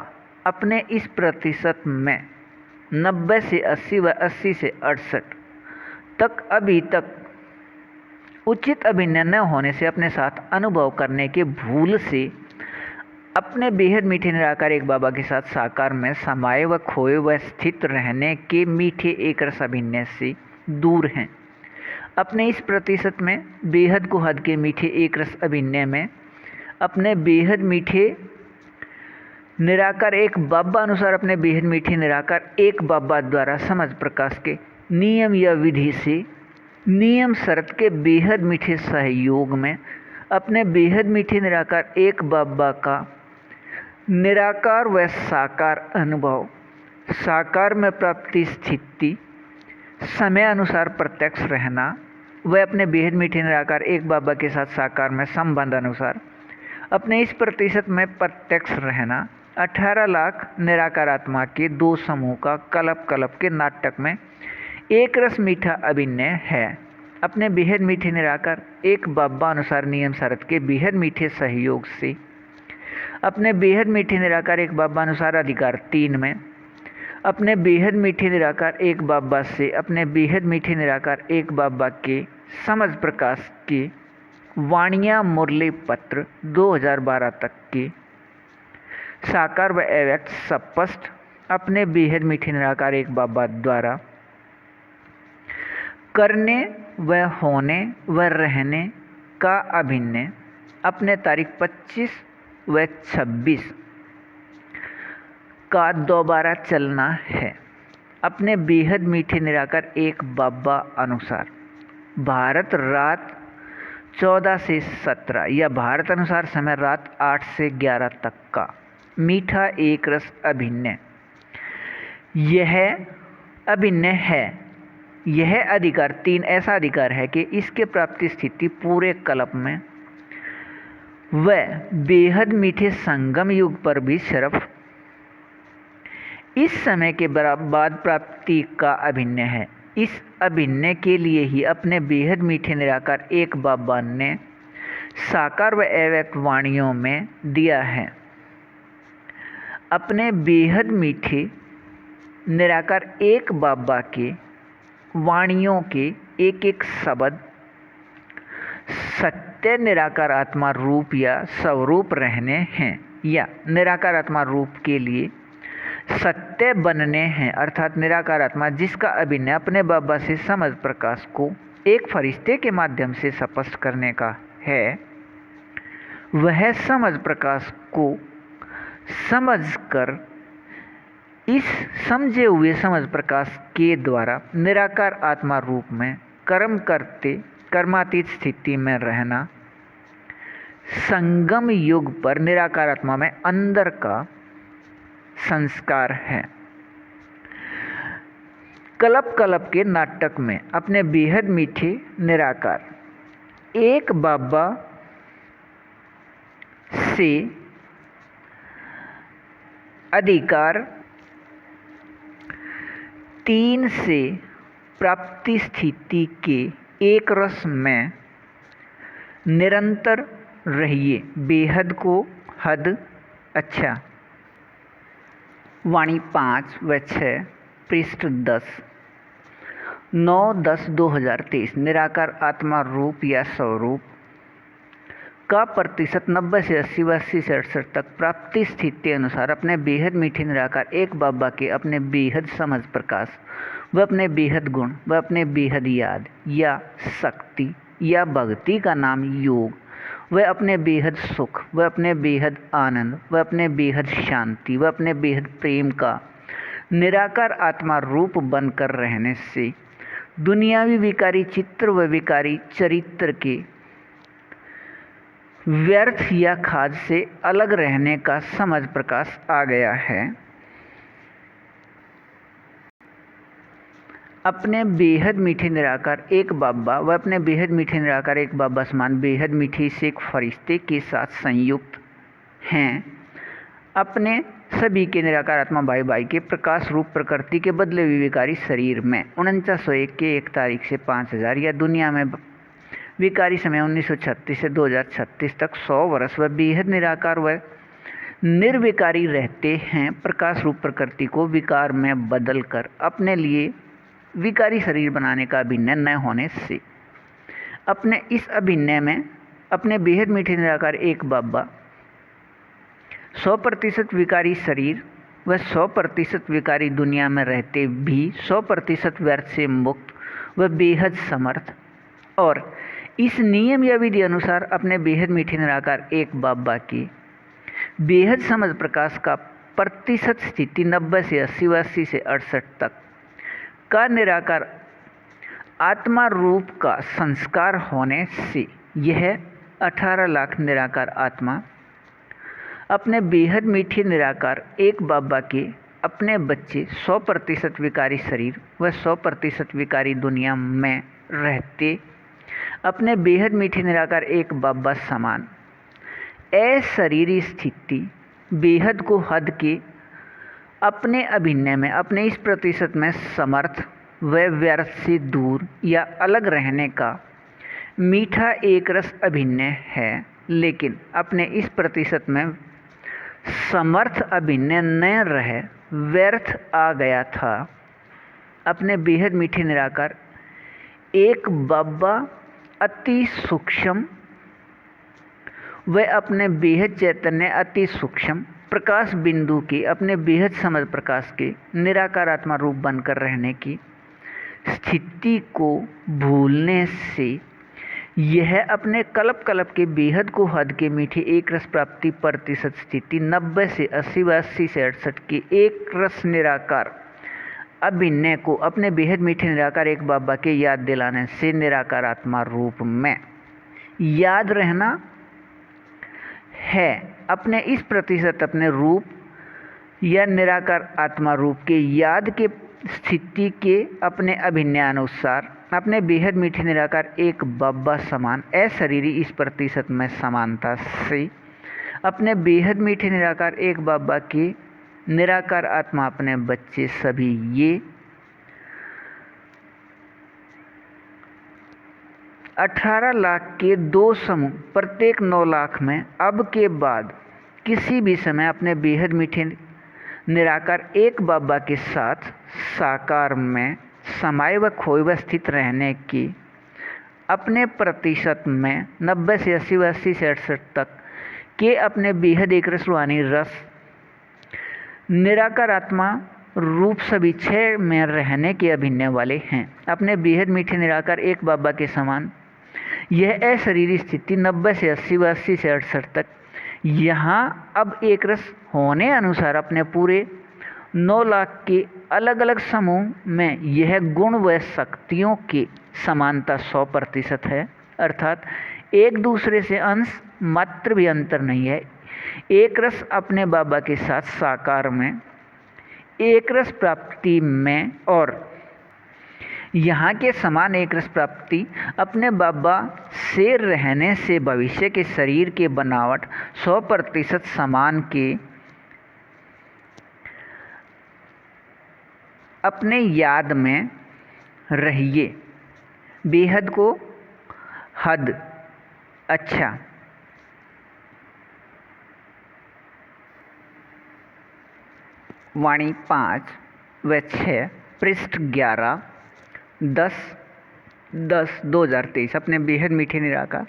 अपने इस प्रतिशत में 90 से 80 व 80 से 68 तक अभी तक उचित अभिनय न होने से अपने साथ अनुभव करने के भूल से अपने बेहद मीठे निराकार एक बाबा के साथ साकार में समाये व खोए व स्थित रहने के मीठे एक रस अभिनय से दूर हैं। अपने इस प्रतिशत में बेहद को हद के मीठे एक रस अभिनय में अपने बेहद मीठे निराकार एक बाबा अनुसार अपने बेहद मीठे निराकार एक बाबा द्वारा समझ प्रकाश के नियम या विधि से नियम शर्त के बेहद मीठे सहयोग में अपने बेहद मीठे निराकार एक बाबा का निराकार व साकार अनुभव साकार में प्राप्ति स्थिति समय अनुसार प्रत्यक्ष रहना व अपने बेहद मीठे निराकार एक बाबा के साथ साकार में संबंध अनुसार अपने इस प्रतिशत में प्रत्यक्ष रहना 18 लाख निराकार आत्मा के दो समूह का कलप के नाटक में एक रस मीठा अभिनय है। अपने बेहद मीठे निराकार एक बाबा अनुसार नियम शरत के बेहद मीठे सहयोग से अपने बेहद मीठे निराकार एक बाबा अनुसार अधिकार 3 में अपने बेहद मीठे निराकार एक बाबा से अपने बेहद मीठे निराकार एक बाबा के समझ प्रकाश के वाणियाँ मुरली पत्र 2012 तक के साकार व अव्यक्त स्पष्ट अपने बेहद मीठे निराकार एक बाबा द्वारा करने व होने व रहने का अभिनय अपने तारीख 25 व 26 का दोबारा चलना है। अपने बेहद मीठे निराकार एक बाबा अनुसार भारत रात 14 से 17 या भारत अनुसार समय रात 8 से 11 तक का मीठा एक रस अभिनय यह अभिनय है। यह अधिकार 3 ऐसा अधिकार है कि इसके प्राप्ति स्थिति पूरे कल्प में व बेहद मीठे संगम युग पर भी सिर्फ इस समय के बाद प्राप्ति का अभिनय है। इस अभिनय के लिए ही अपने बेहद मीठे निराकार एक बाबा ने साकार व अव्यक्त वाणियों में दिया है। अपने बेहद मीठे निराकार एक बाबा के वाणियों के एक एक शब्द सत्य निराकार आत्मा रूप या स्वरूप रहने हैं या निराकार आत्मा रूप के लिए सत्य बनने हैं, अर्थात निराकार आत्मा जिसका अभिनय अपने बाबा से समझ प्रकाश को एक फरिश्ते के माध्यम से स्पष्ट करने का है, वह समझ प्रकाश को समझकर इस समझे हुए समझ प्रकाश के द्वारा निराकार आत्मा रूप में कर्म करते कर्मातीत स्थिति में रहना संगम युग पर निराकार आत्मा में अंदर का संस्कार है। कल्प के नाटक में अपने बेहद मीठे निराकार एक बाबा से अधिकार 3 से प्राप्ति स्थिति के एक रस में निरंतर रहिए। बेहद को हद अच्छा वाणी 5 व 6 पृष्ठ 10 9/10/2023 निराकार आत्मा रूप या स्वरूप का प्रतिशत 90 से 80 व 80 से 68 तक प्राप्ति स्थिति के अनुसार अपने बेहद मीठे निराकार एक बाबा के अपने बेहद समझ प्रकाश व अपने बेहद गुण व अपने बेहद याद या शक्ति या भक्ति का नाम योग व अपने बेहद सुख व अपने बेहद आनंद व अपने बेहद शांति व अपने बेहद प्रेम का निराकार आत्मा रूप बनकर रहने से दुनियावी विकारी चित्र व विकारी चरित्र के व्यर्थ या खाद से अलग रहने का समझ प्रकाश आ गया है। अपने बेहद मीठे निराकार एक बाबा व अपने बेहद मीठे निराकार एक बाबा समान बेहद मीठे से एक फरिश्ते के साथ संयुक्त हैं। अपने सभी के निराकार आत्मा भाई भाई के प्रकाश रूप प्रकृति के बदले हुए विकारी शरीर में 4901 के 1 तारीख से 5000 या दुनिया में विकारी समय 1936 से 2036 तक 100 वर्ष व बेहद निराकार व निर्विकारी रहते हैं। प्रकाश रूप प्रकृति को विकार में बदल कर अपने लिए विकारी शरीर बनाने का अभिनय न होने से अपने इस अभिनय में अपने बेहद मीठे निराकार एक बाबा 100% विकारी शरीर व 100% विकारी दुनिया में रहते भी 100% व्यर्थ से मुक्त व बेहद समर्थ और इस नियम या विधि अनुसार अपने बेहद मीठे निराकार एक बाबा की बेहद समझ प्रकाश का प्रतिशत स्थिति 90 से 80 व 80 से 68 तक का निराकार आत्मा रूप का संस्कार होने से यह 18 लाख निराकार आत्मा अपने बेहद मीठे निराकार एक बाबा के अपने बच्चे 100% विकारी शरीर व 100% विकारी दुनिया में रहते अपने बेहद मीठे निराकार एक बाबा समान अशरीरी स्थिति बेहद को हद के अपने अभिनय में अपने इस प्रतिशत में समर्थ व व्यर्थ से दूर या अलग रहने का मीठा एक रस अभिनय है। लेकिन अपने इस प्रतिशत में समर्थ अभिनय न रहे व्यर्थ आ गया था। अपने बेहद मीठे निराकार एक बाबा अति सूक्ष्म व अपने बेहद चैतन्य अति सूक्ष्म प्रकाश बिंदु के अपने बेहद समझ प्रकाश के निराकार आत्मा रूप बनकर रहने की स्थिति को भूलने से यह अपने कल्प कल्प के बेहद को हद के मीठे एक रस प्राप्ति प्रतिशत स्थिति 90 से 80 व 80 से 68 के एक रस निराकार अभिनय को अपने बेहद मीठे निराकार एक बाबा के याद दिलाने से निराकार आत्मा रूप में याद रहना है। अपने इस प्रतिशत अपने रूप या निराकार आत्मा रूप के याद के स्थिति के अपने अभिनयानुसार अपने बेहद मीठे निराकार एक बाबा समान अशरीरी इस प्रतिशत में समानता से अपने बेहद मीठे निराकार एक बाबा के निराकार आत्मा अपने बच्चे सभी ये 18 लाख के 2 समूह प्रत्येक 9 लाख में अब के बाद किसी भी समय अपने बेहद मीठे निराकार एक बाबा के साथ साकार में समाये व खोए व स्थित रहने की अपने प्रतिशत में 90 से 80 व 80 से 68 तक के अपने बेहद एक रस रूहानी रस निराकार आत्मा रूप सभी 6 में रहने के अभिनय वाले हैं। अपने बेहद मीठे निराकार एक बाबा के समान यह अशरीरी स्थिति 90 से 80 व 80 से 68 तक यहाँ अब एक रस होने अनुसार अपने पूरे 9 लाख के अलग अलग समूह में यह गुण व शक्तियों की समानता 100% है। अर्थात एक दूसरे से अंश मात्र भी अंतर नहीं है। एक रस अपने बाबा के साथ साकार में एक रस प्राप्ति में और यहाँ के समान एक रस प्राप्ति अपने बाबा से रहने से भविष्य के शरीर के बनावट 100% समान के अपने याद में रहिए। बेहद को हद अच्छा वाणी 5 व 6 पृष्ठ 11 10/10/2023 अपने बेहद मीठे निराकार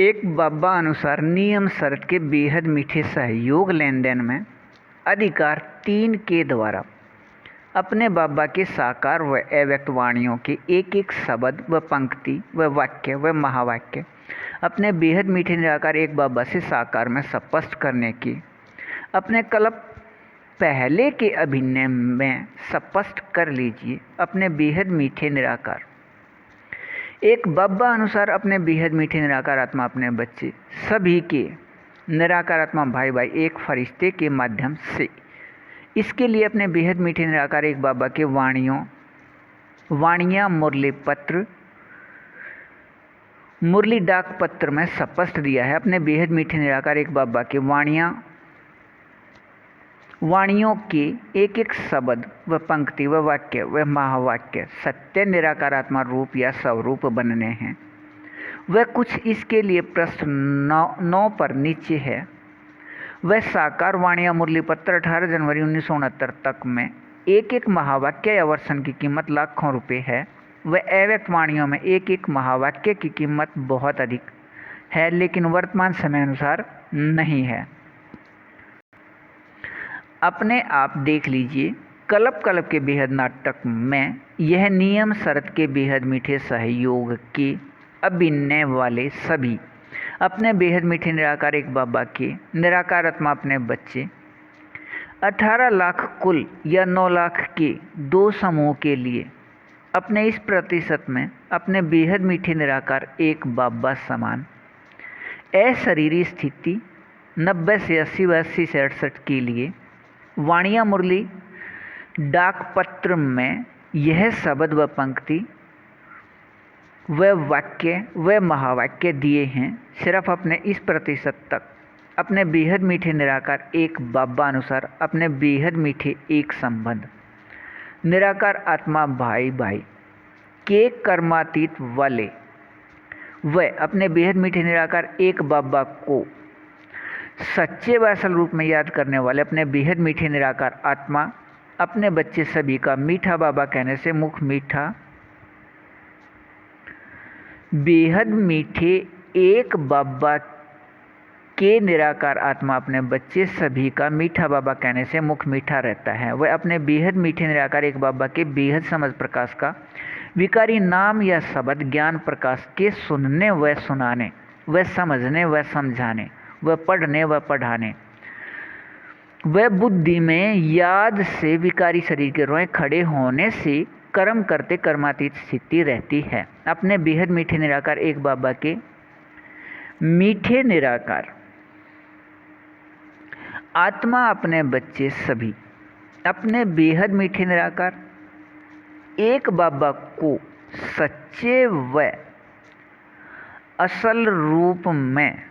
एक बाबा अनुसार नियम शर्त के बेहद मीठे सहयोग लेन देन में अधिकार 3 के द्वारा अपने बाबा के साकार व अव्यक्त वाणियों के एक एक शब्द व पंक्ति व वाक्य व महावाक्य अपने बेहद मीठे निराकार एक बाबा से साकार में स्पष्ट करने की अपने कल्प पहले के अभिनय में स्पष्ट कर लीजिए। अपने बेहद मीठे निराकार एक बाबा अनुसार अपने बेहद मीठे निराकार आत्मा अपने बच्चे सभी के निराकार आत्मा भाई भाई एक फरिश्ते के माध्यम से इसके लिए अपने बेहद मीठे निराकार एक बाबा के वाणियाँ मुरली डाक पत्र में स्पष्ट दिया है। अपने बेहद मीठे निराकार एक बाबा के वाणियों के एक एक शब्द व पंक्ति व वाक्य व महावाक्य सत्य निराकार आत्मा रूप या स्वरूप बनने हैं। वह कुछ इसके लिए प्रश्न 9 पर नीचे है। वह साकार वाणियाँ मुरली पत्र 18 जनवरी 1969 तक में एक एक महावाक्य या वर्षन की कीमत लाखों रुपए है। वह अव्यक्त वाणियों में एक एक महावाक्य की कीमत बहुत अधिक है, लेकिन वर्तमान समय अनुसार नहीं है। अपने आप देख लीजिए। कल्प के बेहद नाटक में यह नियम शर्त के बेहद मीठे सहयोग के अभिनय वाले सभी अपने बेहद मीठे निराकार एक बाबा के निराकार आत्मा अपने बच्चे 18 लाख कुल या 9 लाख के 2 समूह के लिए अपने इस प्रतिशत में अपने बेहद मीठे निराकार एक बाबा समान अशरीरी स्थिति 90 से 80 व 80 से 68 के लिए वाणियाँ मुरली डाक पत्र में यह शब्द व पंक्ति व वाक्य व महावाक्य दिए हैं। सिर्फ अपने इस प्रतिशत तक अपने बेहद मीठे निराकार एक बाबा अनुसार अपने बेहद मीठे एक संबंध निराकार आत्मा भाई भाई के कर्मातीत वाले व अपने बेहद मीठे निराकार एक बाबा को सच्चे व असल रूप में याद करने वाले अपने बेहद मीठे निराकार आत्मा अपने बच्चे सभी का मीठा बाबा कहने से मुख मीठा बेहद मीठे एक बाबा के निराकार आत्मा अपने बच्चे सभी का मीठा बाबा कहने से मुख मीठा रहता है। वह अपने बेहद मीठे निराकार एक बाबा के बेहद समझ प्रकाश का विकारी नाम या शब्द ज्ञान प्रकाश के सुनने व सुनाने व समझने व समझाने व पढ़ने व पढ़ाने व बुद्धि में याद से विकारी शरीर के रोए खड़े होने से कर्म करते कर्मातीत स्थिति रहती है। अपने बेहद मीठे निराकार एक बाबा के मीठे निराकार आत्मा अपने बच्चे सभी अपने बेहद मीठे निराकार एक बाबा को सच्चे व असल रूप में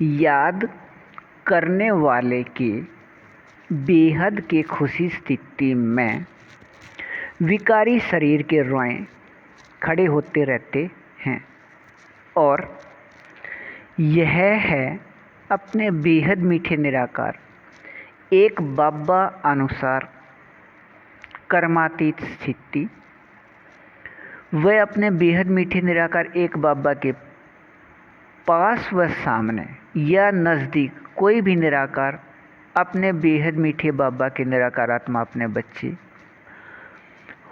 याद करने वाले के बेहद के खुशी स्थिति में विकारी शरीर के रोए खड़े होते रहते हैं। और यह है अपने बेहद मीठे निराकार एक बाबा अनुसार कर्मातीत स्थिति। वह अपने बेहद मीठे निराकार एक बाबा के पास व सामने या नज़दीक कोई भी निराकार अपने बेहद मीठे बाबा के निराकार आत्मा अपने बच्चे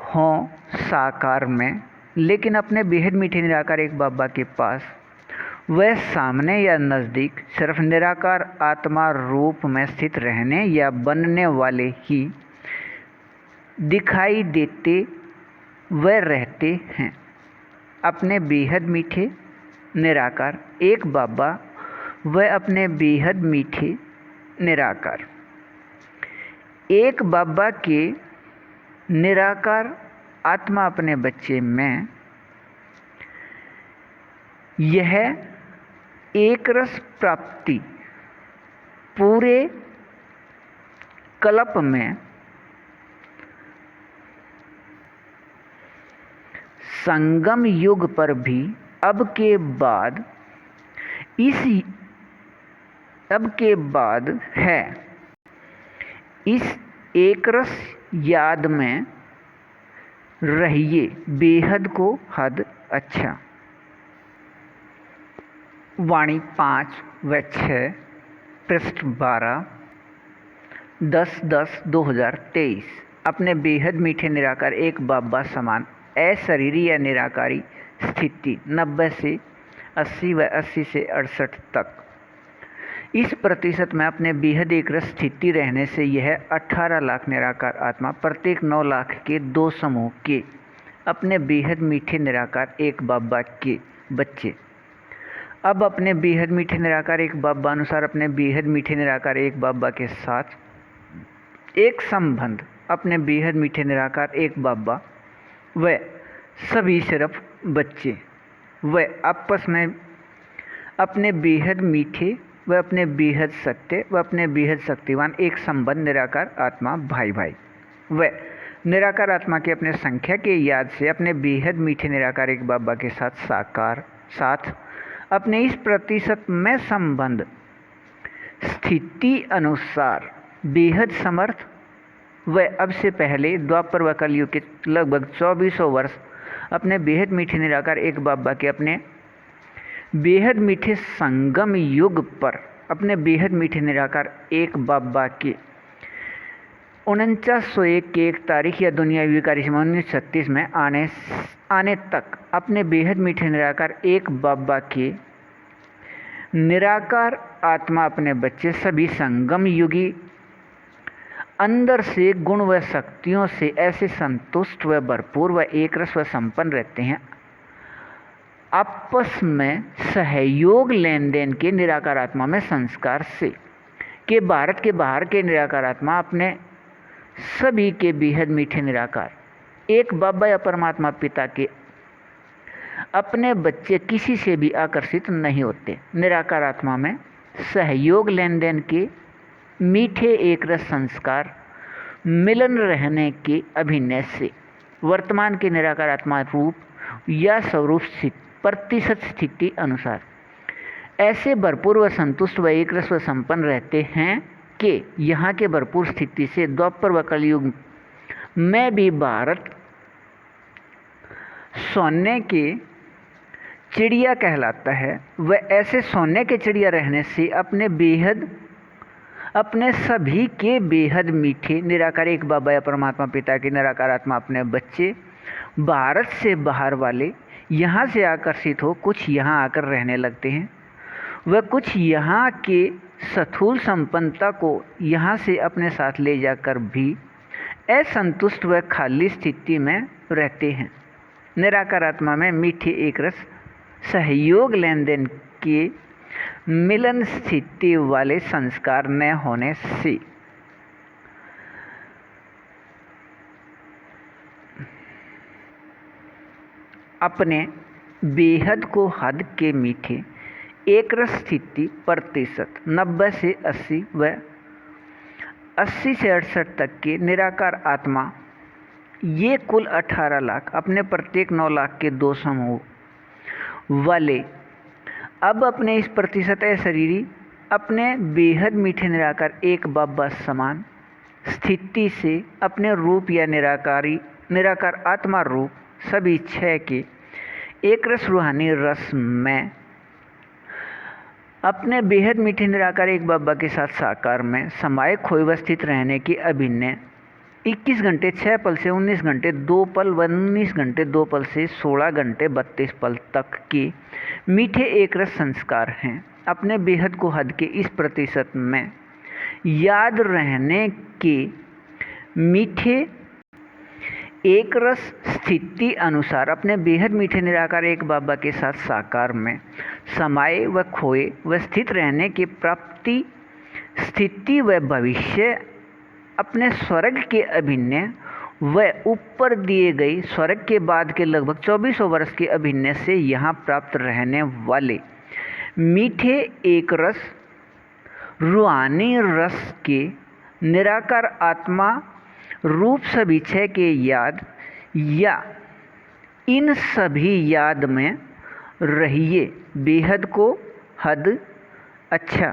हों साकार में, लेकिन अपने बेहद मीठे निराकार एक बाबा के पास वह सामने या नज़दीक सिर्फ निराकार आत्मा रूप में स्थित रहने या बनने वाले ही दिखाई देते व रहते हैं। अपने बेहद मीठे निराकार एक बाबा वह अपने बेहद मीठे निराकार एक बाबा के निराकार आत्मा अपने बच्चे में यह एक रस प्राप्ति पूरे कल्प में संगम युग पर भी अब के बाद है। इस एक रस याद में रहिए, बेहद को हद अच्छा। वाणी 5 व 6 पृष्ठ 12 10/10/2023। अपने बेहद मीठे निराकार एक बाबा समान अशरीरी या निराकारी स्थिति 90 से 80 व 80 से 68 तक। इस प्रतिशत में अपने बेहद एक रस स्थिति रहने से यह 18 लाख निराकार आत्मा प्रत्येक 9 लाख के 2 समूह के अपने बेहद मीठे निराकार एक बाबा के बच्चे। अब अपने बेहद मीठे निराकार एक बाबा अनुसार अपने बेहद मीठे निराकार एक बाबा के साथ एक संबंध अपने बेहद मीठे निराकार एक बाबा व सभी सिर्फ बच्चे व आपस में अपने बेहद मीठे व अपने बेहद सत्य व अपने बेहद शक्तिवान एक संबंध निराकार आत्मा भाई भाई व निराकार आत्मा के अपने संख्या के याद से अपने बेहद मीठे निराकार एक बाबा के साथ अपने इस प्रतिशत में संबंध स्थिति अनुसार बेहद समर्थ व अब से पहले द्वापर व कलयुग के लगभग 2400 वर्ष अपने बेहद मीठे निराकार एक बाबा के अपने बेहद मीठे संगम युग पर अपने बेहद मीठे निराकार एक बाबा के 4901 के 1 तारीख या दुनियावी विकारी 1936 में आने तक अपने बेहद मीठे निराकार एक बाबा के निराकार आत्मा अपने बच्चे सभी संगम युगी अंदर से गुण व शक्तियों से ऐसे संतुष्ट व भरपूर व एक रस व संपन्न रहते हैं, आपस में सहयोग लेन देन के निराकार आत्मा में संस्कार से के भारत के बाहर के निराकार आत्मा अपने सभी के बेहद मीठे निराकार एक बाबा या परमात्मा पिता के अपने बच्चे किसी से भी आकर्षित नहीं होते। निराकार आत्मा में सहयोग लेन देन के मीठे एक रस संस्कार मिलन रहने के अभिनय से वर्तमान के निराकार आत्मा रूप या स्वरूप प्रतिशत स्थिति अनुसार ऐसे भरपूर व संतुष्ट व एक रस व संपन्न रहते हैं कि यहाँ के भरपूर स्थिति से द्वापर व कलयुग में भी भारत सोने के चिड़िया कहलाता है। व ऐसे सोने के चिड़िया रहने से अपने सभी के बेहद मीठे निराकार एक बाबा या परमात्मा पिता के निराकार आत्मा अपने बच्चे भारत से बाहर वाले यहाँ से आकर्षित हो कुछ यहाँ आकर रहने लगते हैं। वह कुछ यहाँ के स्थूल संपन्नता को यहाँ से अपने साथ ले जाकर भी असंतुष्ट व खाली स्थिति में रहते हैं। निराकार आत्मा में मीठे एक रस सहयोग लेन देन के मिलन स्थिति वाले संस्कार न होने से अपने बेहद को हद के मीठे एक रस स्थिति प्रतिशत 90 से 80 व 80 से 68 तक के निराकार आत्मा ये कुल 18 लाख अपने प्रत्येक 9 लाख के 2 समूह वाले अब अपने इस प्रतिशत शरीरी अपने बेहद मीठे निराकार एक बाबा समान स्थिति से अपने रूप या निराकार आत्मा रूप सभी 6 के एक रस रूहानी रस में अपने बेहद मीठे निराकार एक बाबा के साथ साकार में समाये खोए व स्थित रहने की अभिनय 21 घंटे 6 पल से 19 घंटे 2 पल व 19 घंटे 2 पल से 16 घंटे 32 पल तक के मीठे एक रस संस्कार हैं। अपने बेहद को हद के इस प्रतिशत में याद रहने के मीठे एक रस स्थिति अनुसार अपने बेहद मीठे निराकार एक बाबा के साथ साकार में समाये व खोए व स्थित रहने की प्राप्ति स्थिति व भविष्य अपने स्वर्ग के अभिनय व ऊपर दिए गए स्वर्ग के बाद के लगभग 2400 वर्ष के अभिनय से यहाँ प्राप्त रहने वाले मीठे एक रस रूहानी रस के निराकार आत्मा रूप सभी 6 के याद या इन सभी याद में रहिए, बेहद को हद अच्छा।